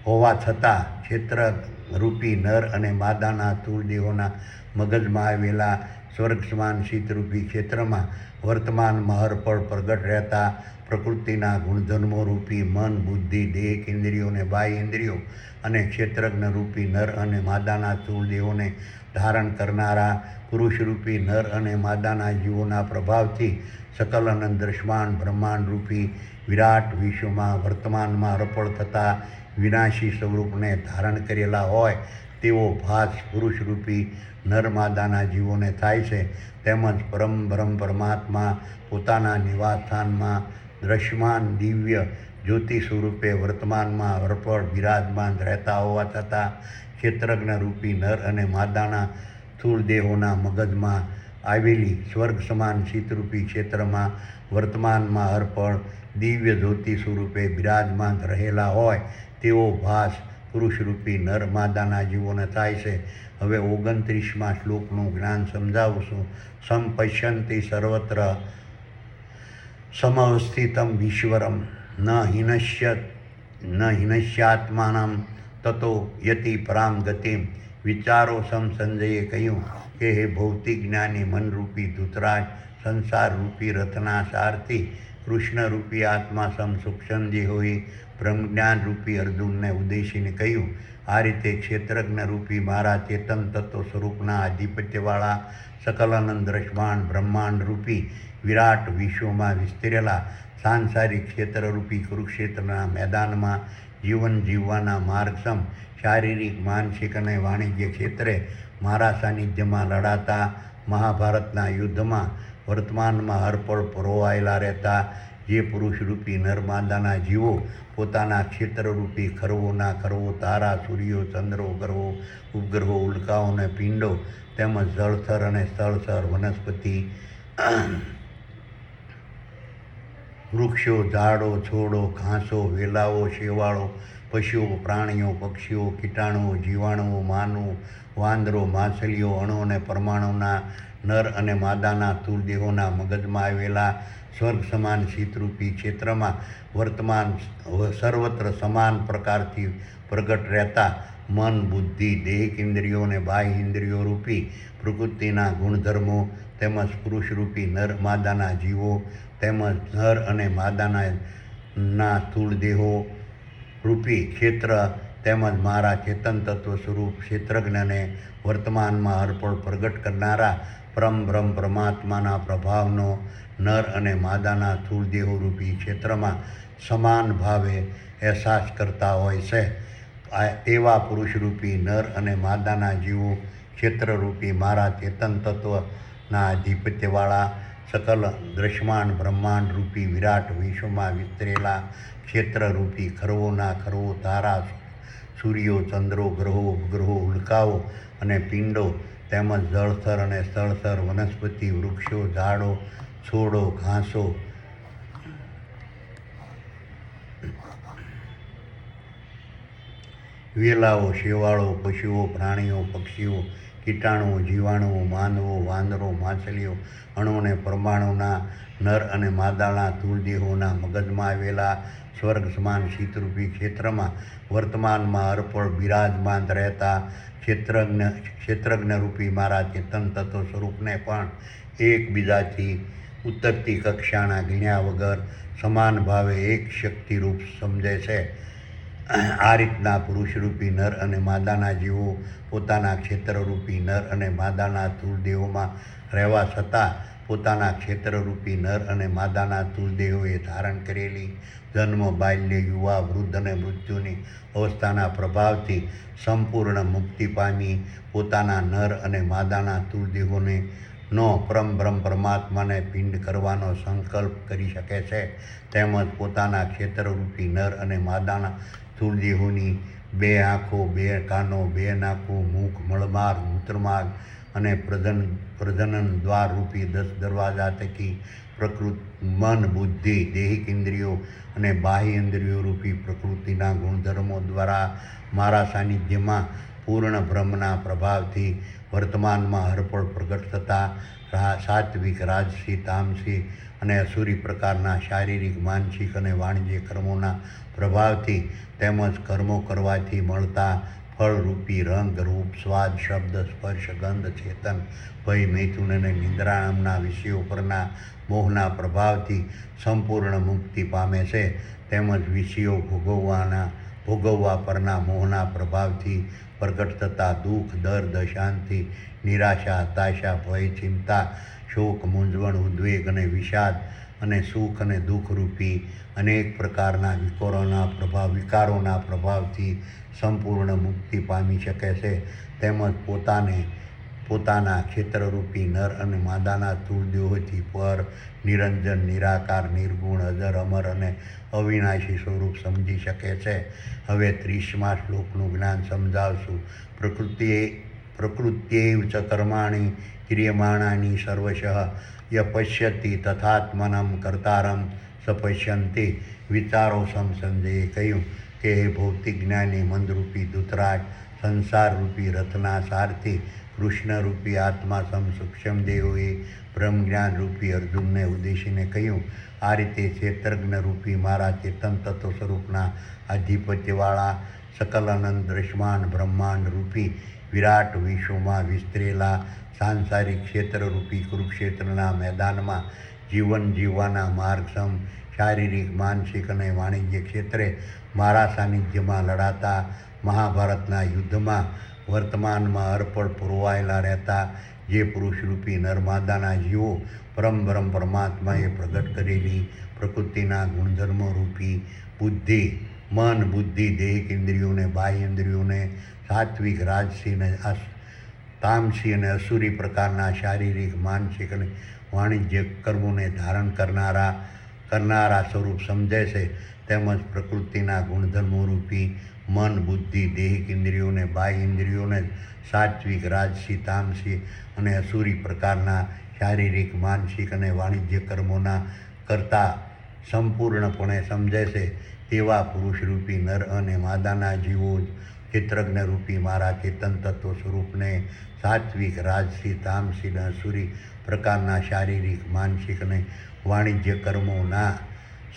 હોવા છતાં ક્ષેત્રરૂપી નર અને માદાના સ્થૂળ દેહોના મગજમાં આવેલા સ્વર્ગ સમાન શીતરૂપી ક્ષેત્રમાં વર્તમાનમાં હરપળ પ્રગટ રહેતા પ્રકૃતિના ગુણધર્મો રૂપી મન બુદ્ધિ દેહ ઇન્દ્રિયો અને બાહ્ય ઇન્દ્રિયો અને ક્ષેત્રજ્ઞ રૂપી નર અને માદાના સ્થૂળ દેહોને ધારણ કરનારા પુરુષરૂપી નર અને માદાના જીવોના પ્રભાવથી સકલ અનંત દ્રશ્યમાન બ્રહ્માંડ રૂપી વિરાટ વિશ્વમાં વર્તમાનમાં અર્પણ થતા વિનાશી સ્વરૂપને ધારણ કરેલા હોય તેવો ભાસ પુરુષરૂપી નર માદાના જીવોને થાય છે. તેમજ પરમ બ્રહ્મ પરમાત્મા પોતાના નિવાસસ્થાનમાં દ્રશ્યમાન દિવ્ય જ્યોતિ સ્વરૂપે વર્તમાનમાં અર્પણ બિરાજમાન રહેતા હોવા છતાં ક્ષેત્રજ્ઞ રૂપી નર અને માદાના સ્થૂળ દેહોના મગજમાં આવેલી સ્વર્ગ સમાન શીતરૂપી ક્ષેત્રમાં વર્તમાનમાં અર્પણ દિવ્ય જ્યોતિ સ્વરૂપે બિરાજમાન રહેલા હોય તેવો ભાસ પુરુષરૂપી નર માદાના જીવોને થાય છે. હવે 29મા શ્લોકનું જ્ઞાન સમજાવશું. સંપશ્યંતિ સર્વત્ર સમવસ્થિતમ ઈશ્વરમ ન હિનશ્યાત્માનમ તતો યતિ પરામ ગતિમ. વિચારો સંજયે કહ્યું કે હે ભૌતિક જ્ઞાની મનરૂપી ધૂતરાજ સંસારરૂપી રથના સારથી કૃષ્ણરૂપી આત્મા સૂક્ષ્મ હોય બ્રહ્મજ્ઞાન રૂપી અર્જુનને ઉદ્દેશીને કહ્યું. આ રીતે ક્ષેત્રજ્ઞ રૂપી મારા ચેતન તત્વ સ્વરૂપના આધિપત્યવાળા સકલાનંદ દ્રશ્યમાન બ્રહ્માંડ રૂપી વિરાટ વિશ્વમાં વિસ્તરેલા સાંસારિક ક્ષેત્રરૂપી કુરુક્ષેત્રના મેદાનમાં જીવન જીવવાના માર્ગસમ શારીરિક માનસિક અને વાણિજ્ય ક્ષેત્રે મારા સાનિધ્યમાં લડાતા મહાભારતના યુદ્ધમાં વર્તમાનમાં હરપળ પરોવાયેલા રહેતા જે પુરુષરૂપી નરમાદાના જીવો પોતાના ક્ષેત્રરૂપી ખરવોના ખરવો તારા સૂર્યો ચંદ્રો ગ્રહો ઉપગ્રહો ઉલ્કાઓ અને પિંડો તેમજ જળથર અને સ્થળથર વનસ્પતિ વૃક્ષો, ઝાડો, છોડો, ઘાસો, વેલાઓ, શેવાળો, પશુઓ, પ્રાણીઓ, પક્ષીઓ, કીટાણુઓ, જીવાણુઓ, માનવો, વાંદરો, માછલીઓ, અણુ અને પરમાણુના નર અને માદાના સ્થૂળ દેહોના મગજમાં આવેલા સ્વર્ગ સમાન શીતરૂપી ક્ષેત્રમાં વર્તમાન સર્વત્ર સમાન પ્રકારથી પ્રગટ રહેતા મન, બુદ્ધિ, દેહિક ઇન્દ્રિયો અને બાહ્ય ઇન્દ્રિયો રૂપી પ્રકૃતિના ગુણધર્મો તેમજ પુરુષરૂપી નર માદાના જીવો તેમજ નર અને માદાના સ્થૂળ દેહો રૂપી ક્ષેત્ર તેમજ મારા ચેતન તત્વ સ્વરૂપ ક્ષેત્રજ્ઞને વર્તમાનમાં અર્પણ પ્રગટ કરનારા પરમ બ્રહ્મ પરમાત્માના પ્રભાવનો નર અને માદાના સ્થૂળ દેહો રૂપી ક્ષેત્રમાં સમાન ભાવે અહેસાસ કરતા હોય છે. તેવા પુરુષરૂપી નર અને માદાના જીવો ક્ષેત્રરૂપી મારા ચેતન તત્વના આધિપત્યવાળા સકલ દ્રશ્યમાન બ્રહ્માંડ રૂપી વિરાટ વિશ્વમાં વિસ્તરેલા ક્ષેત્રરૂપી ખરવોના ખરવો તારા, સૂર્યો, ચંદ્રો, ગ્રહો, ઉપગ્રહો, ઉલ્કાઓ અને પિંડો તેમજ જળસ્તર અને સ્થળસ્તર, વનસ્પતિ, વૃક્ષો, ઝાડો, છોડો, ઘાસો, વેલાઓ, શેવાળો, પશુઓ, પ્રાણીઓ, પક્ષીઓ, કીટાણુઓ, જીવાણુઓ, માનવો, વાંદરો, માછલીઓ, અણુ અને પરમાણુના નર અને માદાના સ્થૂળ દેહોના મગજમાં આવેલા સ્વર્ગ સમાન શીતરૂપી ક્ષેત્રમાં વર્તમાનમાં અર્પણ બિરાજમાન રહેતા ક્ષેત્રજ્ઞરૂપી મારા ચેતન તત્વ સ્વરૂપને પણ એકબીજાથી ઉતરતી કક્ષાના ગણ્યા વગર સમાન ભાવે એક શક્તિરૂપ સમજે છે. આ રીતના પુરુષરૂપી નર અને માદાના જીવો પોતાના ક્ષેત્રરૂપી નર અને માદાના સ્થૂળ દેહોમાં રહેવા છતાં પોતાના ક્ષેત્રરૂપી નર અને માદાના સ્થૂળ દેહોએ ધારણ કરેલી જન્મ, બાલ્ય, યુવા, વૃદ્ધ અને મૃત્યુની અવસ્થાના પ્રભાવથી સંપૂર્ણ મુક્તિ પામી પોતાના નર અને માદાના સ્થૂળ દેહોને પરમ બ્રહ્મ પરમાત્માને પિંડ કરવાનો સંકલ્પ કરી શકે છે. તેમજ પોતાના ક્ષેત્રરૂપી નર અને માદાના સ્થૂળ દેહોની 2 આંખો, 2 કાનો, 2 નાકો, મુખ, મળમાર્ગ, મૂત્રમાર્ગ અને પ્રજનન દ્વાર રૂપી 10 દરવાજા થકી પ્રકૃત મન, બુદ્ધિ, દેહિક ઇન્દ્રિયો અને બાહ્ય ઇન્દ્રિયો રૂપી પ્રકૃતિના ગુણધર્મો દ્વારા મારા સાનિધ્યમાં પૂર્ણ બ્રહ્મના પ્રભાવથી વર્તમાનમાં હરપળ પ્રગટ થતા સાત્વિક, રાજસી, તામસી અને અસુરી પ્રકારના શારીરિક, માનસિક અને વાણિજ્ય કર્મોના પ્રભાવથી તેમજ કર્મો કરવાથી મળતા ફળરૂપી રંગ, રૂપ, સ્વાદ, શબ્દ, સ્પર્શ, ગંધ, ચેતન, ભય, મૈથુન અને નિદ્રા નામના વિષયો પરના મોહના પ્રભાવથી સંપૂર્ણ મુક્તિ પામે છે. તેમજ વિષયો ભોગવવા પરના મોહના પ્રભાવથી પ્રગટ થતા દુઃખ, દર્દ, અશાંતિ, નિરાશા, હતાશા, ભય, ચિંતા, શોક, મૂંઝવણ, ઉદ્વેગ અને વિષાદ અને સુખ અને દુઃખરૂપી અનેક પ્રકારના વિકારોના પ્રભાવથી સંપૂર્ણ મુક્તિ પામી શકે છે. તેમજ પોતાના ક્ષેત્રરૂપી નર અને માદાના સ્થૂળ દેહોથી પર, નિરંજન, નિરાકાર, નિર્ગુણ, અજર, અમર અને અવિનાશી સ્વરૂપ સમજી શકે છે. હવે 30મા શ્લોકનું જ્ઞાન સમજાવશું. પ્રકૃત્યૈવ ચ કર્માણિ ક્રિયમાણાનિ સર્વશઃ ય પશ્યતિ તથાત્મનં કર્તારં સ પશ્યન્તિ. વિચારો સંજયે કહ્યું કે હે ભૌતિક જ્ઞાની મંદરૂપી ધૃતરાજ, સંસારરૂપી રથના સારથી કૃષ્ણરૂપી આત્મા સૂક્ષ્મ દેહોએ બ્રહ્મજ્ઞાનરૂપી અર્જુનને ઉદ્દેશીને કહ્યું, આ રીતે ક્ષેત્રજ્ઞરૂપી મારા ચેતન તત્વ સ્વરૂપના આધિપત્યવાળા સકલ અનંત દ્રશ્યમાન બ્રહ્માંડ રૂપી વિરાટ વિશ્વમાં વિસ્તરેલા સાંસારિક ક્ષેત્રરૂપી કુરુક્ષેત્રના મેદાનમાં જીવન જીવવાના માર્ગસમ શારીરિક, માનસિક અને વાણિજ્ય ક્ષેત્રે મારા સાનિધ્યમાં લડાતા મહાભારતના યુદ્ધમાં વર્તમાનમાં અર્પણ પુરવાયેલા રહેતા જે પુરુષરૂપી નરમાદાના જીવો પરમ બ્રહ્મ પરમાત્માએ પ્રગટ કરેલી પ્રકૃતિના ગુણધર્મો રૂપી બુદ્ધિ, મન, બુદ્ધિ, દેહિક ઇન્દ્રિયોને, બાહ્ય ઇન્દ્રિયોને સાત્વિક, રાજસી અને તામસી અને અસુરી પ્રકારના શારીરિક, માનસિક અને વાણિજ્ય કર્મોને ધારણ કરનારા સ્વરૂપ સમજે છે. તેમજ પ્રકૃતિના ગુણધર્મો રૂપી મન, બુદ્ધિ, દેહિક ઇન્દ્રિયોને, બાહ્ય ઇન્દ્રિયોને સાત્વિક, રાજસી, તામસી અને અસુરી પ્રકારના શારીરિક, માનસિક અને વાણિજ્ય કર્મોના કરતા સંપૂર્ણપણે સમજે છે તેવા પુરુષરૂપી નર અને માદાના જીવો ક્ષેત્રજ્ઞરૂપી મારા ચેતન તત્વ સ્વરૂપને સાત્વિક રાજસી તામસી અને આસુરી પ્રકારના શારીરિક માનસિક અને વાણિજ્ય કર્મોના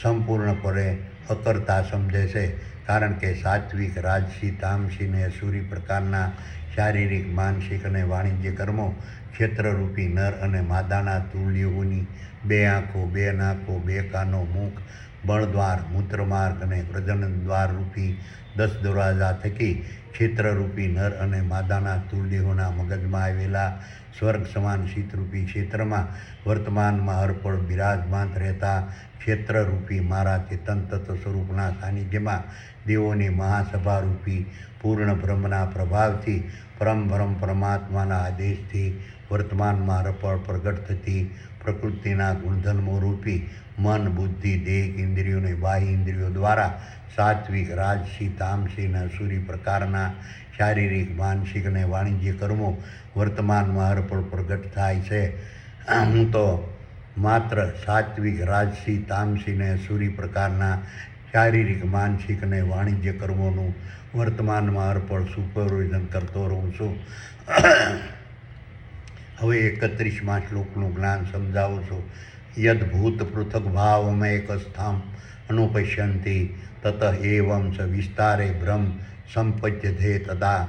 સંપૂર્ણપણે અકર્તા સમજે છે. કારણ કે સાત્વિક રાજસી તામસી અને આસુરી પ્રકારના શારીરિક માનસિક અને વાણિજ્ય કર્મો ક્ષેત્રરૂપી નર અને માદાના તુલ્યોની 2 આંખો 2 નાકો 2 કાનો મુખ બળદ્વાર મૂત્રમાર્ગ અને પ્રજનનદ્વાર રૂપી 10 દરવાજા થકી ક્ષેત્રરૂપી નર અને માદાના તુલ્યોના મગજમાં આવેલા સ્વર્ગ સમાન શીતરૂપી ક્ષેત્રમાં વર્તમાનમાં હરપળ બિરાજમાન રહેતા ક્ષેત્રરૂપી મારા ચેતન તત્વ સ્વરૂપના સાનિધ્યમાં દેવોની મહાસભારૂપી પૂર્ણ બ્રહ્મના પ્રભાવથી પરમ પરમાત્માના આદેશથી વર્તમાનમાં હરપળ પ્રગટ થતી પ્રકૃતિના ગુણધર્મો રૂપી મન બુદ્ધિ દેહ ઇન્દ્રિયો અને બાહ્ય ઇન્દ્રિયો દ્વારા સાત્વિક રાજસી તામસી અને આસુરી પ્રકારના શારીરિક માનસિક અને વાણિજ્ય કર્મો વર્તમાનમાં હરપળ પ્રગટ થાય છે. હું તો માત્ર સાત્વિક રાજસી તામસી અને આસુરી પ્રકારના શારીરિક માનસિક અને વાણિજ્ય કર્મોનું વર્તમાનમાં હરપળ સુપરવિઝન કરતો રહું છું. હવે 31મા શ્લોકનું જ્ઞાન સમજાવું છું. યદ્ભૂત પૃથક ભાવમેકસ્થામ અનુપશ્યંતિ તત એવં સ વિસ્તારે બ્રહ્મ સંપદ્યતે તદા.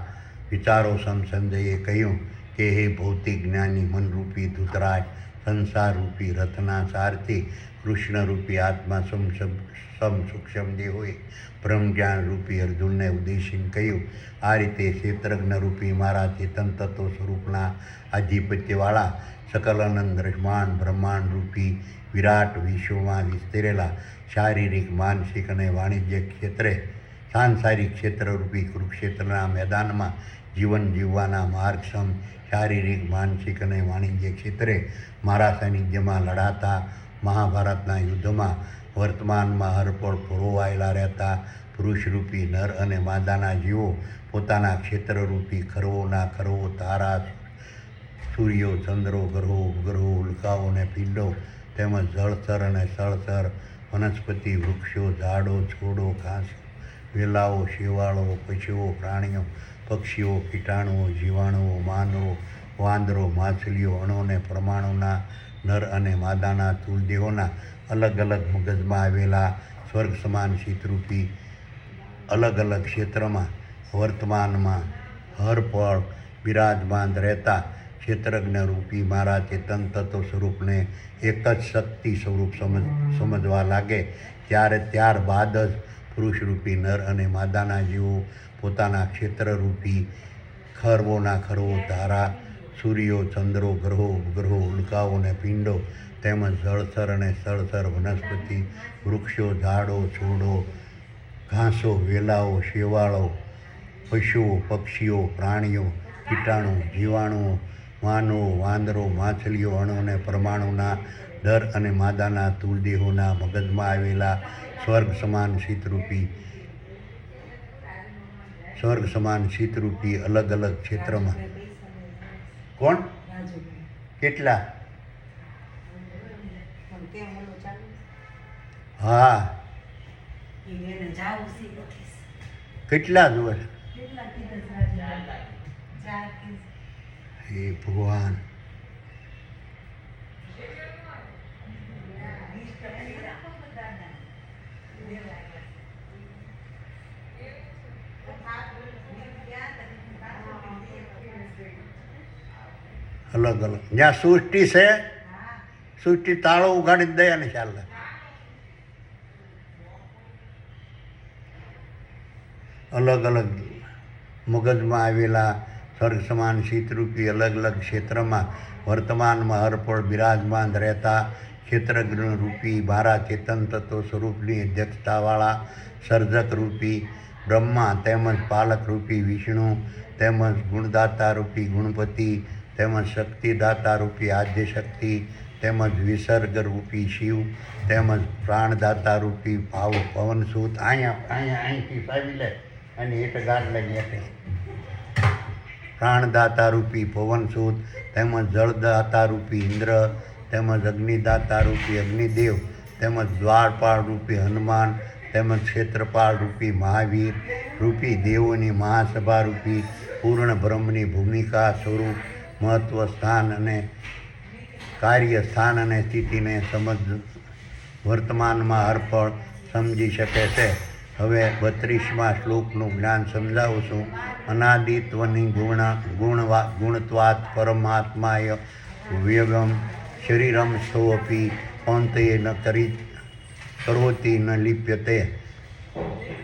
વિચારો સંજયે કહ્યું કે હે ભૌતિક જ્ઞાની મનરૂપી ધૂતરાજ, સંસારરૂપી રથના સારથી કૃષ્ણરૂપી આત્મા સૂક્ષ્મ દેહોએ બ્રહ્મજ્ઞાન રૂપી અર્જુનને ઉદ્દેશીને કહ્યું, આ રીતે ક્ષેત્રજ્ઞરૂપી મારા ચેતન તત્વ સ્વરૂપના આધિપત્યવાળા સકલ અનંત બ્રહ્માંડ રૂપી વિરાટ વિશ્વમાં વિસ્તરેલા શારીરિક માનસિક અને વાણિજ્ય ક્ષેત્રે સાંસારિક ક્ષેત્રરૂપી કુરુક્ષેત્રના મેદાનમાં જીવન જીવવાના માર્ગસમ શારીરિક માનસિક અને વાણિજ્ય ક્ષેત્રે મારા સાનિધ્યમાં લડાતા મહાભારતના યુદ્ધમાં વર્તમાનમાં હરપળ પરોવાયેલા રહેતા પુરુષરૂપી નર અને માદાના જીવો પોતાના ક્ષેત્રરૂપી ખરવોના ખરવો તારા સૂર્યો ચંદ્રો ગ્રહો ઉપગ્રહો ઉલ્કાઓ અને પિંડો તેમજ જળચર અને સ્થળચર વનસ્પતિ વૃક્ષો ઝાડો છોડો ઘાસ વેલાઓ શેવાળો પશુઓ પ્રાણીઓ પક્ષીઓ કીટાણુઓ જીવાણુઓ માનવો વાંદરો માછલીઓ અણુ અને પરમાણુના નર અને માદાના તુલદેહોના અલગ અલગ મગજમાં આવેલા સ્વર્ગ સમાન શીતરૂપી અલગ અલગ ક્ષેત્રમાં વર્તમાનમાં હરપળ બિરાજમાન રહેતા ક્ષેત્રજ્ઞરૂપી મારા ચેતન તત્વ સ્વરૂપને એક જ શક્તિ સ્વરૂપ સમજવા લાગે ત્યારબાદ જ પુરુષરૂપી નર અને માદાના જીવો પોતાના ક્ષેત્રરૂપી ખરવોના ખરવો તારા સૂર્યો ચંદ્રો ગ્રહો ઉપગ્રહો ઉલ્કાઓ અને પિંડો તેમજ જળચર અને સ્થળચર વનસ્પતિ વૃક્ષો ઝાડો છોડો ઘાસો વેલાઓ શેવાળો પશુઓ પક્ષીઓ પ્રાણીઓ કીટાણુ જીવાણુઓ માનવો વાંદરો માછલીઓ અણુ અને પરમાણુના નર અને માદાના તુલદેહોના મગજમાં આવેલા સ્વર્ગ સમાન શીતરૂપી અલગ અલગ ક્ષેત્રમાં. કોણ કેટલા? હા કેટલા જુએ? હે ભગવાન, અલગ અલગ જ્યાં સૃષ્ટિ છે સૃષ્ટિ તાળો ઉગાડી દે ને ચાલે. અલગ અલગ મગજમાં આવેલા સ્વર્ગ સમાન શીતરૂપી અલગ અલગ ક્ષેત્રમાં વર્તમાનમાં હરપળ બિરાજમાન રહેતા ક્ષેત્રજ્ઞરૂપી મારા ચેતન તત્વ સ્વરૂપની અધ્યક્ષતાવાળા સર્જકરૂપી બ્રહ્મા તેમજ પાલકરૂપી વિષ્ણુ તેમજ ગુણદાતારૂપી ગુણપતિ તેમજ શક્તિદાતારૂપી આદ્ય શક્તિ તેમજ વિસર્ગરૂપી શિવ તેમજ પ્રાણદાતારૂપી પવનસૂત અહીંથી સાવી લે અને હેઠ ગાઢ લઈ હેઠે પ્રાણદાતારૂપી પવનસૂત તેમજ જળદાતારૂપી ઇન્દ્ર તેમજ અગ્નિદાતારૂપી અગ્નિદેવ તેમજ દ્વારપાળ રૂપી હનુમાન તેમજ ક્ષેત્રપાળ રૂપી મહાવીર રૂપી દેવોની મહાસભા રૂપી પૂર્ણ બ્રહ્મની ભૂમિકા સ્વરૂપ મહત્વ સ્થાન અને કાર્ય સ્થાન અને સ્થિતિને વર્તમાનમાં અર્પણ સમજી શકે છે. હવે 32મા શ્લોકનું જ્ઞાન સમજાવું છું. અનાદિત્વની ગુણત્વાત્ પરમાત્માય વ્યગમ શરીરમ સ્થોપી પૌંતયે ન કરોતિ ન લિપ્યતે.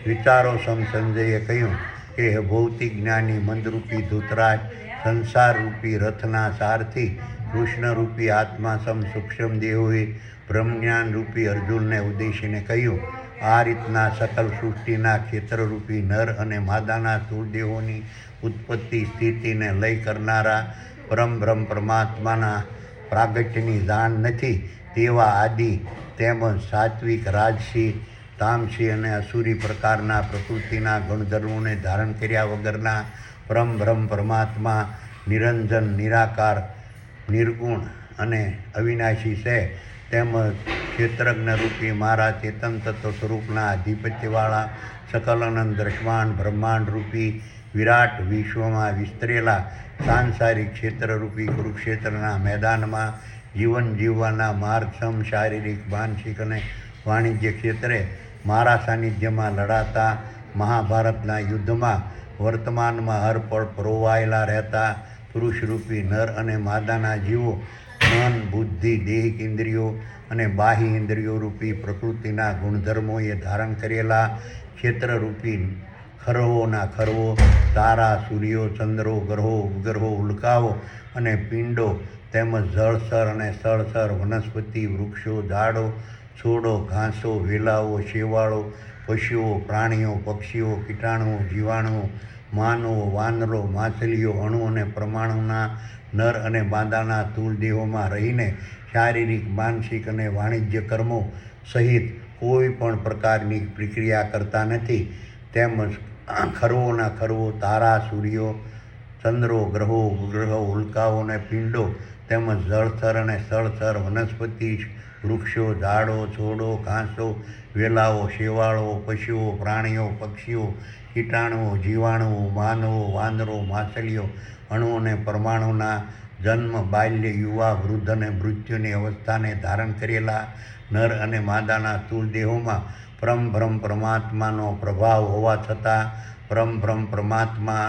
વિચારો સંજયે કહ્યું કે હે ભૌતિક જ્ઞાની મંદરૂપી ધૂતરાજ, સંસારરૂપી રથના સારથી કૃષ્ણરૂપી આત્મા સૂક્ષ્મ દેહોએ બ્રહ્મજ્ઞાન રૂપી અર્જુનને ઉદ્દેશીને કહ્યું. આ રીતના સકલ સૃષ્ટિના ક્ષેત્રરૂપી નર અને માદાના સ્થૂળ દેહોની ઉત્પત્તિ સ્થિતિને લય કરનારા પરમ પરમાત્માના પ્રાગટ્યની જાણ નથી તેવા આદિ તેમજ સાત્વિક, રાજસી, તામસી અને અસુરી પ્રકારના પ્રકૃતિના ગુણધર્મોને ધારણ કર્યા વગરના પરમ પરમાત્મા નિરંજન, નિરાકાર, નિર્ગુણ અને અવિનાશી છે. તેમજ ક્ષેત્રજ્ઞ રૂપી મારા ચેતન તત્વ સ્વરૂપના આધિપત્યવાળા સકલ અનંત દ્રશ્યમાન બ્રહ્માંડ રૂપી વિરાટ વિશ્વમાં વિસ્તરેલા સાંસારિક ક્ષેત્રરૂપી કુરુક્ષેત્રના મેદાનમાં જીવન જીવવાના માર્ગક્ષમ શારીરિક, માનસિક અને વાણિજ્ય ક્ષેત્રે મારા સાનિધ્યમાં લડાતા મહાભારતના યુદ્ધમાં વર્તમાનમાં હરપળ પરોવાયેલા રહેતા પુરુષરૂપી નર અને માદાના જીવો મન, બુદ્ધિ, દેહિક ઇન્દ્રિયો અને બાહ્ય ઇન્દ્રિયો રૂપી પ્રકૃતિના ગુણધર્મોએ ધારણ કરેલા ક્ષેત્રરૂપી ખરવોના ખરવો, તારા, સૂર્યો, ચંદ્રો, ગ્રહો, ઉપગ્રહો, ઉલ્કાઓ અને પિંડો તેમજ જળચર અને સ્થળચર, વનસ્પતિ, વૃક્ષો, ઝાડો, છોડો, ઘાસો, વેલાઓ, શેવાળો, પશુઓ, પ્રાણીઓ, પક્ષીઓ, કીટાણુઓ, જીવાણુઓ, માનવો, વાનરો, માછલીઓ, અણુ અને પરમાણુના નર અને માદાના સ્થૂળ દેહોમાં રહીને શારીરિક, માનસિક અને વાણિજ્ય કર્મો સહિત કોઈ પણ પ્રકારની પ્રક્રિયા કરતા નથી. તેમજ ખરવોના ખરવો, તારા, સૂર્યો, ચંદ્રો, ગ્રહો, ઉપગ્રહો, ઉલ્કાઓ અને પિંડો તેમજ જળચર અને સ્થળચર, વનસ્પતિ, વૃક્ષો, ઝાડો, છોડો, ઘાસો, વેલાઓ, શેવાળો, પશુઓ, પ્રાણીઓ, પક્ષીઓ, કીટાણુઓ, જીવાણુઓ, માનવો, વાનરો, માછલીઓ, અણુ અને પરમાણુના જન્મ, બાલ્ય, યુવા, વૃદ્ધ અને મૃત્યુની અવસ્થાને ધારણ કરેલા નર અને માદાના સ્થૂળ દેહોમાં પરમ પરમાત્માનો પ્રભાવ હોવા છતાં પરમ પરમાત્મા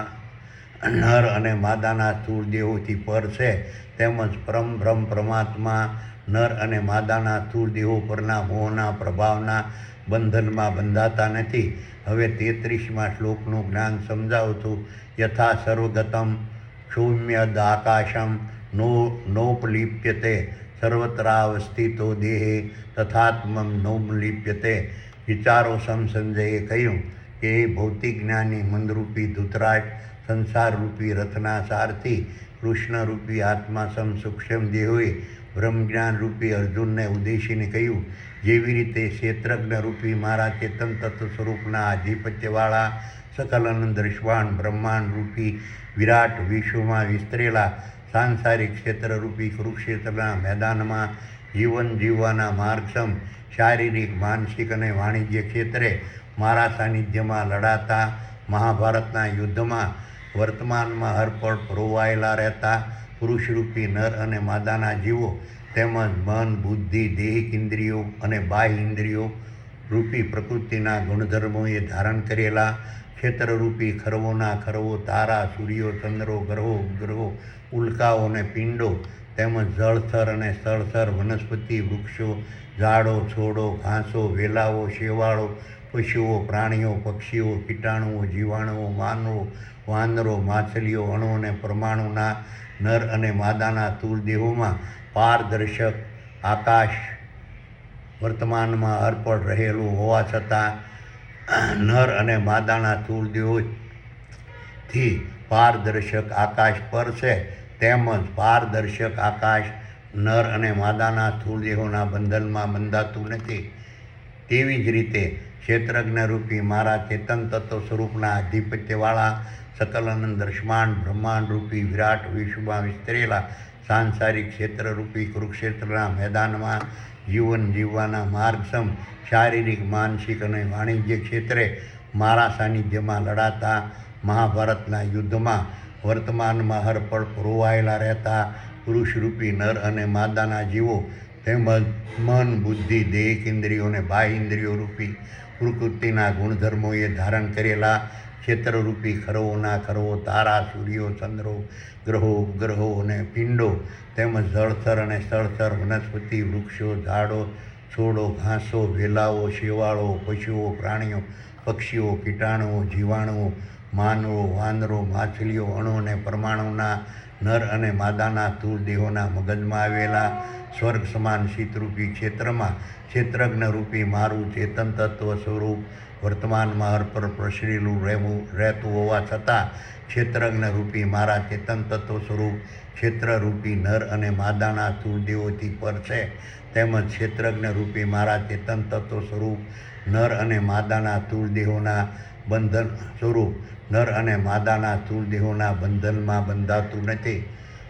નર અને માદાના સ્થૂળ દેહોથી પર છે. તેમજ પરમ પરમાત્મા નર અને માદાના સ્થૂળ દેહો પરના મોહના પ્રભાવના બંધનમાં બંધાતા નથી. હવે 33મા શ્લોકનું જ્ઞાન સમજાવું છું. યથા સર્વગતમ સૌમ્યદાકાશમ નોપલિપ્યતે સર્વત્રાવસ્થિતો દેહે તથાત્મમ નોપલિપ્યતે. વિચારો સંજયે કહ્યું કે ભૌતિક જ્ઞાની મંદરૂપી ધૂતરાજ, સંસારરૂપી રથના સારથી કૃષ્ણરૂપી આત્મા સૂક્ષ્મ દેહોએ બ્રહ્મજ્ઞાન રૂપી અર્જુનને ઉદ્દેશીને કહ્યું. જેવી રીતે ક્ષેત્રજ્ઞ રૂપી મારા ચેતન તત્વ સ્વરૂપના આધિપત્યવાળા સકલ અનંત દ્રશ્યમાન બ્રહ્માંડ રૂપી વિરાટ વિશ્વમાં વિસ્તરેલા સાંસારિક ક્ષેત્રરૂપી કુરુક્ષેત્રના મેદાનમાં જીવન જીવવાના માર્ગક્ષમ શારીરિક, માનસિક અને વાણિજ્ય ક્ષેત્રે મારા સાનિધ્યમાં લડાતા મહાભારતના યુદ્ધમાં વર્તમાનમાં હરપળ પરોવાયેલા રહેતા પુરુષરૂપી નર અને માદાના જીવો તેમજ મન, બુદ્ધિ, દેહિક ઇન્દ્રિયો અને બાહ્ય ઇન્દ્રિયો રૂપી પ્રકૃતિના ગુણધર્મોએ ધારણ કરેલા ક્ષેત્રરૂપી ખરવોના ખરવો, તારા, સૂર્યો, ચંદ્રો, ગ્રહો, ઉપગ્રહો, ઉલ્કાઓ અને પિંડો તેમજ જળચર અને સ્થળચર, વનસ્પતિ, વૃક્ષો, ઝાડો, છોડો, ઘાસો, વેલાઓ, શેવાળો, પશુઓ, પ્રાણીઓ, પક્ષીઓ, કીટાણુઓ, જીવાણુઓ, માનવો, વાનરો, માછલીઓ, અણુ અને પરમાણુના નર અને માદાના સ્થૂળ દેહોમાં પારદર્શક આકાશ વર્તમાનમાં અર્પણ રહેલું હોવા છતાં નર અને માદાના સ્થૂળ દેહોથી પારદર્શક આકાશ પર છે. તેમજ પારદર્શક આકાશ નર અને માદાના સ્થૂળ દેહોના બંધનમાં બંધાતું નથી. તેવી જ રીતે ક્ષેત્રજ્ઞ રૂપી મારા ચેતન તત્વ સ્વરૂપના આધિપત્યવાળા સકલ અનંત દ્રશ્યમાન બ્રહ્માંડ રૂપી વિરાટ વિશ્વમાં વિસ્તરેલા સાંસારિક ક્ષેત્રરૂપી કુરુક્ષેત્રના મેદાનમાં જીવન જીવવાના માર્ગસમ શારીરિક માનસિક અને વાણિજ્ય ક્ષેત્રે મારા સાનિધ્યમાં લડાતા મહાભારતના યુદ્ધમાં વર્તમાનમાં હરપળ રોવાયેલા રહેતા પુરુષરૂપી નર અને માદાના જીવો તેમજ મન બુદ્ધિ દેહિક ઇન્દ્રિયોને બાહ્ય ઇન્દ્રિયો રૂપી પ્રકૃતિના ગુણધર્મોએ ધારણ કરેલા ક્ષેત્રરૂપી ખરવોના ખરવો તારા સૂર્યો ચંદ્રો ગ્રહો ઉપગ્રહો અને પિંડો તેમજ જળચર અને સ્થળચર વનસ્પતિ વૃક્ષો ઝાડો છોડો ઘાસો વેલાઓ શેવાળો પશુઓ પ્રાણીઓ પક્ષીઓ કીટાણુઓ જીવાણુઓ માનવો વાંદરો માછલીઓ અણુ અને પરમાણુના નર અને માદાના સ્થૂળ દેહોના મગજમાં આવેલા સ્વર્ગ સમાન શીતરૂપી ક્ષેત્રમાં ક્ષેત્રજ્ઞરૂપી મારું ચેતન તત્વ સ્વરૂપ વર્તમાનમાં હર પર પ્રસરેલું રહેતું હોવા છતાં ક્ષેત્રજ્ઞરૂપી મારા ચેતન તત્વ સ્વરૂપ ક્ષેત્રરૂપી નર અને માદાના સ્થૂળ દેહોથી પર છે તેમજ ક્ષેત્રજ્ઞરૂપી મારા ચેતન તત્વ સ્વરૂપ નર અને માદાના સ્થૂળ દેહોના બંધન સ્વરૂપ નર અને માદાના સ્થૂળ દેહોના બંધનમાં બંધાતું નથી.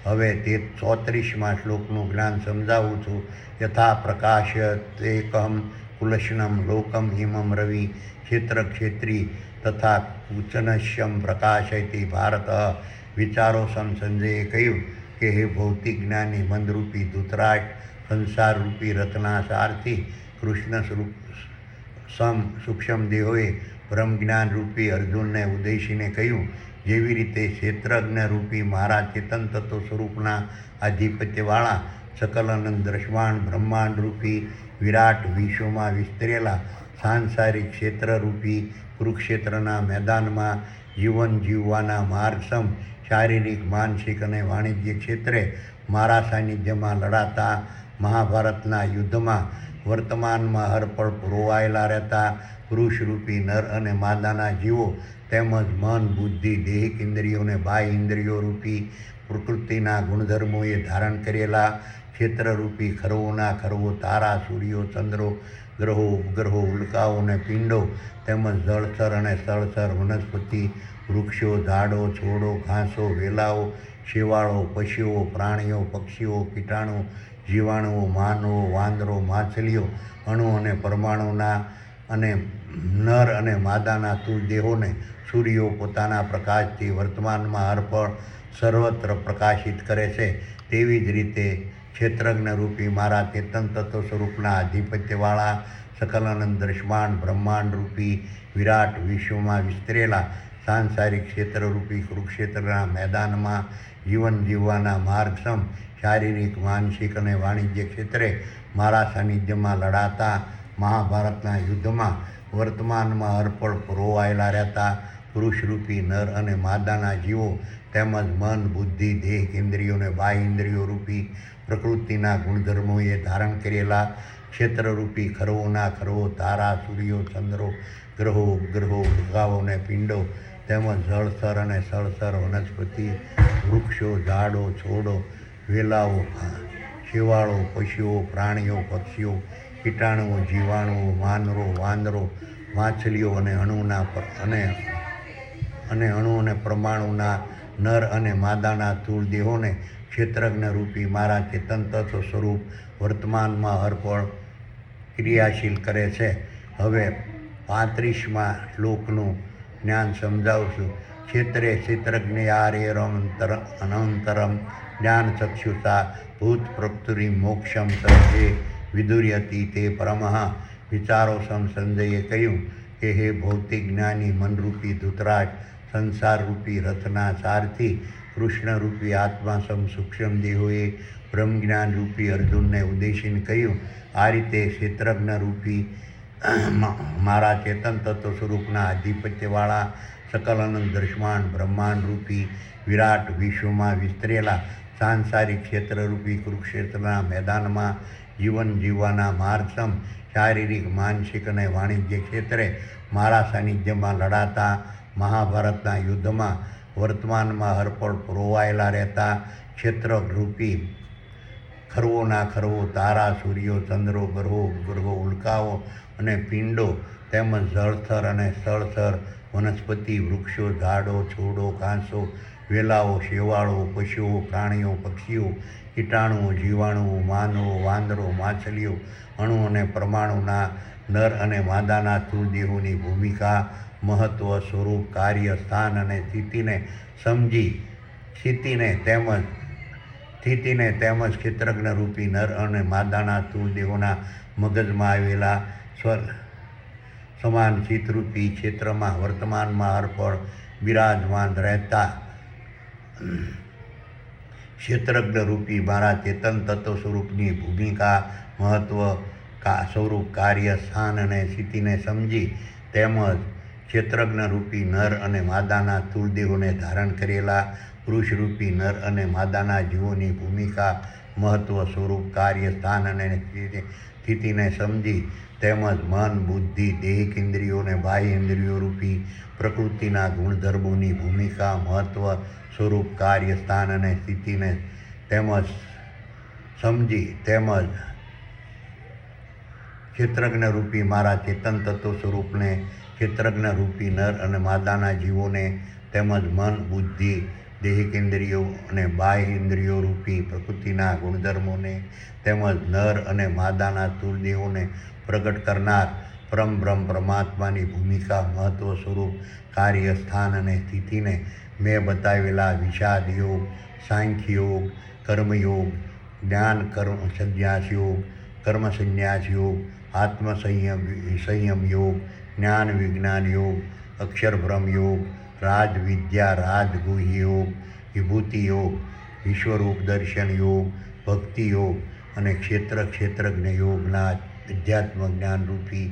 હવે તે 34મા શ્લોકનું જ્ઞાન સમજાવું છું. યથા પ્રકાશતેકહમ કુલશનમ લોકમ હિમમ રવિ ક્ષેત્ર ક્ષેત્રી તથા કુચનશ્યમ પ્રકાશયતી ભારત. વિચારો સંજયે કહ્યું કે હે ભૌતિક જ્ઞાની મંદરૂપી ધૃતરાષ્ટ્ર, સંસારરૂપી રથના સારથી કૃષ્ણ સૂક્ષ્મ દેહોએ બ્રહ્મજ્ઞાન રૂપી અર્જુનને ઉદ્દેશીને કહ્યું, જેવી રીતે ક્ષેત્રજ્ઞરૂપી મારા ચેતન તત્વ સ્વરૂપના આધિપત્યવાળા સકલ અનંત દ્રશ્યમાન બ્રહ્માંડરૂપી વિરાટ વિશ્વમાં વિસ્તરેલા સાંસારિક ક્ષેત્રરૂપી કુરુક્ષેત્રના મેદાનમાં જીવન જીવવાના માર્ગસમ શારીરિક માનસિક અને વાણિજ્ય ક્ષેત્રે મારા સાનિધ્યમાં લડાતા મહાભારતના યુદ્ધમાં વર્તમાનમાં હરપળ રોવાયેલા રહેતા પુરુષરૂપી નર અને માદાના જીવો તેમજ મન બુદ્ધિ દેહિક ઇન્દ્રિયોને બાહ્ય ઇન્દ્રિયો રૂપી પ્રકૃતિના ગુણધર્મોએ ધારણ કરેલા ક્ષેત્રરૂપી ખરવોના ખરવો તારા સૂર્યો ચંદ્રો ગ્રહો ઉપગ્રહો ઉલ્કાઓ અને પિંડો તેમજ જળચર અને સ્થળચર વનસ્પતિ વૃક્ષો ઝાડો છોડો ઘાસો વેલાઓ શેવાળો પશુઓ પ્રાણીઓ પક્ષીઓ કીટાણુ જીવાણુઓ માનવો વાંદરો માછલીઓ અણુ અને પરમાણુના અને નર અને માદાના સ્થૂળ દેહોને સૂર્યો પોતાના પ્રકાશથી વર્તમાનમાં હરપળ સર્વત્ર પ્રકાશિત કરે છે. તેવી જ રીતે ક્ષેત્રજ્ઞરૂપી મારા ચેતન તત્વ સ્વરૂપના આધિપત્યવાળા સકલ અનંત દ્રશ્યમાન બ્રહ્માંડરૂપી વિરાટ વિશ્વમાં વિસ્તરેલા સાંસારિક ક્ષેત્રરૂપી કુરુક્ષેત્રના મેદાનમાં જીવન જીવવાના માર્ગસમ શારીરિક માનસિક અને વાણિજ્ય ક્ષેત્રે મારા સાનિધ્યમાં લડાતા મહાભારતના યુદ્ધમાં વર્તમાનમાં હરપળ રોવાયેલા રહેતા પુરુષરૂપી નર અને માદાના જીવો તેમજ મન બુદ્ધિ દેહિક ઇન્દ્રિયોને બાહ્ય ઇન્દ્રિયો રૂપી પ્રકૃતિના ગુણધર્મોએ ધારણ કરેલા ક્ષેત્રરૂપી ખરવોના ખરવો તારા સૂર્યો ચંદ્રો ગ્રહો ઉપગ્રહો ઉલ્કાઓ અને પિંડો તેમજ જળચર અને સ્થળચર વનસ્પતિ વૃક્ષો ઝાડો છોડો વેલાઓ શેવાળો પશુઓ પ્રાણીઓ પક્ષીઓ કીટાણુઓ જીવાણુઓ માનવો વાંદરો માછલીઓ અને અણુ અને પરમાણુના નર અને માદાના સ્થૂળ દેહોને ક્ષેત્રજ્ઞરૂપી મારા ચેતન તત્વ સ્વરૂપ વર્તમાનમાં હરપળ ક્રિયાશીલ કરે છે. હવે 35મા શ્લોકનું જ્ઞાન સમજાવશું. ક્ષેત્રે ક્ષેત્રજ્ઞયારેરમંતરમ જ્ઞાન ચક્ષુષા ભૂત પ્રકૃતિ મોક્ષમ સર્જે વિદુર્યતિ તે પરમઃ. વિચારો સંજયે કહ્યું કે હે ભૌતિક જ્ઞાની મનરૂપી ધૃતરાષ્ટ્ર, સંસારરૂપી રથના સારથી કૃષ્ણરૂપી આત્મા સૂક્ષ્મ દેહોએ બ્રહ્મજ્ઞાન રૂપી અર્જુનને ઉદ્દેશીને કહ્યું, આ રીતે ક્ષેત્રજ્ઞરૂપી મારા ચેતન તત્વ સ્વરૂપના આધિપત્યવાળા સકલ અનંત દ્રશ્યમાન બ્રહ્માંડરૂપી વિરાટ વિશ્વમાં વિસ્તરેલા સાંસારિક ક્ષેત્રરૂપી કુરુક્ષેત્રના મેદાનમાં જીવન જીવવાના માર્ગસમ શારીરિક માનસિક અને વાણિજ્ય ક્ષેત્રે મારા સાનિધ્યમાં લડાતા મહાભારતના યુદ્ધમાં વર્તમાનમાં હરપળ રોવાયેલા રહેતા ક્ષેત્રરૂપી ખરવોના ખરવો તારા સૂર્યો ચંદ્રો ગ્રહો ઉપગ્રહો ઉલ્કાઓ અને પિંડો તેમજ જળચર અને સ્થળચર વનસ્પતિ વૃક્ષો ઝાડો છોડો ઘાસો વેલાઓ, શેવાળો, પશુઓ, પ્રાણીઓ, પક્ષીઓ, કીટાણુઓ, જીવાણુઓ, માનવો, વાંદરો, માછલીઓ, અણુ અને પરમાણુના નર અને માદાના સ્થૂળ દેહોની ભૂમિકા, મહત્વ, સ્વરૂપ, કાર્ય, સ્થાન અને સ્થિતિને સમજી સ્થિતિને તેમજ ક્ષેત્રજ્ઞ રૂપી નર અને માદાના સ્થૂળ દેહોના મગજમાં આવેલા સ્વર્ગ સમાન ચિત્તરૂપી ક્ષેત્રમાં વર્તમાનમાં અર્પણ બિરાજમાન રહેતા ક્ષેત્રજ્ઞ રૂપી મારા ચેતન તત્વ સ્વરૂપની ભૂમિકા, મહત્વ, સ્વરૂપ, કાર્ય, સ્થાન અને સ્થિતિને સમજી તેમજ ક્ષેત્રજ્ઞ રૂપી નર અને માદાના સ્થૂળ દેહોને ધારણ કરેલા પુરુષરૂપી નર અને માદાના જીવોની ભૂમિકા, મહત્વ, સ્વરૂપ, કાર્ય, સ્થાન અને સ્થિતિને સમજી તેમજ મન, બુદ્ધિ, દેહિક ઇન્દ્રિયો અને બાહ્ય ઇન્દ્રિયો રૂપી પ્રકૃતિના ગુણધર્મોની ભૂમિકા, મહત્વ, સ્વરૂપ, કાર્ય, સ્થાન અને સ્થિતિને સમજી તેમજ ક્ષેત્રજ્ઞ રૂપી મારા ચેતન તત્વ સ્વરૂપને ક્ષેત્રજ્ઞ રૂપી નર અને માદાના જીવોને તેમજ મન, બુદ્ધિ, દૈહિક ઇન્દ્રિયો અને બાહ્ય ઇન્દ્રિયો રૂપી પ્રકૃતિના ગુણધર્મોને તેમજ નર અને માદાના સ્થૂળ દેહોને પ્રગટ કરનાર પરમબ્રહ્મ પરમાત્માની ભૂમિકા, મહત્વ, સ્વરૂપ, કાર્ય, સ્થાન અને સ્થિતિને મેં બતાવેલા વિષાદ યોગ, સાંખ્ય યોગ, કર્મયોગ, જ્ઞાન કર્મ સંન્યાસ યોગ, કર્મ સંન્યાસ યોગ, સંયમ યોગ, જ્ઞાન વિજ્ઞાન યોગ, અક્ષરબ્રહ્મ યોગ, રાજવિદ્યા રાજગુહ્ય યોગ, વિભૂતિ યોગ, વિશ્વરૂપ દર્શન યોગ, ભક્તિ યોગ અને ક્ષેત્રજ્ઞ યોગના અધ્યાત્મ જ્ઞાનરૂપી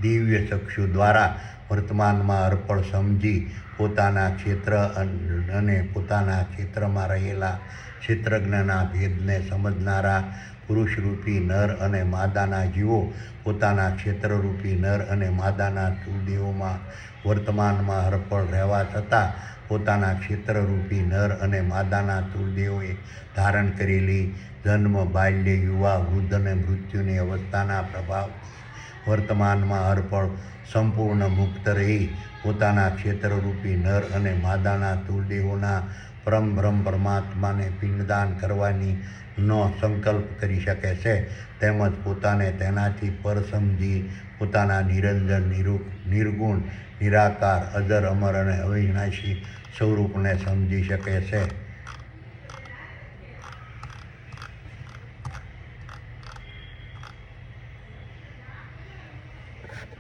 દિવ્ય ચક્ષુ દ્વારા વર્તમાનમાં અર્પણ સમજી પોતાના ક્ષેત્ર અને પોતાના ક્ષેત્રમાં રહેલા ક્ષેત્રજ્ઞના ભેદને સમજનારા પુરુષરૂપી નર અને માદાના જીવો પોતાના ક્ષેત્રરૂપી નર અને માદાના સ્થૂળ દેહોમાં વર્તમાનમાં અર્પણ રહેવા છતાં પોતાના ક્ષેત્રરૂપી નર અને માદાના સ્થૂળ દેહોએ ધારણ કરેલી જન્મ, બાલ્ય, યુવા, વૃદ્ધ અને મૃત્યુની અવસ્થાના પ્રભાવથી વર્તમાનમાં અર્પણ સંપૂર્ણ મુક્ત રહી પોતાના ક્ષેત્રરૂપી નર અને માદાના સ્થૂળ દેહોના પરમબ્રહ્મ પરમાત્માને પિંડદાન કરવાની નો સંકલ્પ કરી શકે છે તેમજ પોતાને તેનાથી પર સમજી પોતાના નિરંજન, નિર્ગુણ, નિરાકાર, અજર, અમર અને અવિનાશી સ્વરૂપને સમજી શકે છે.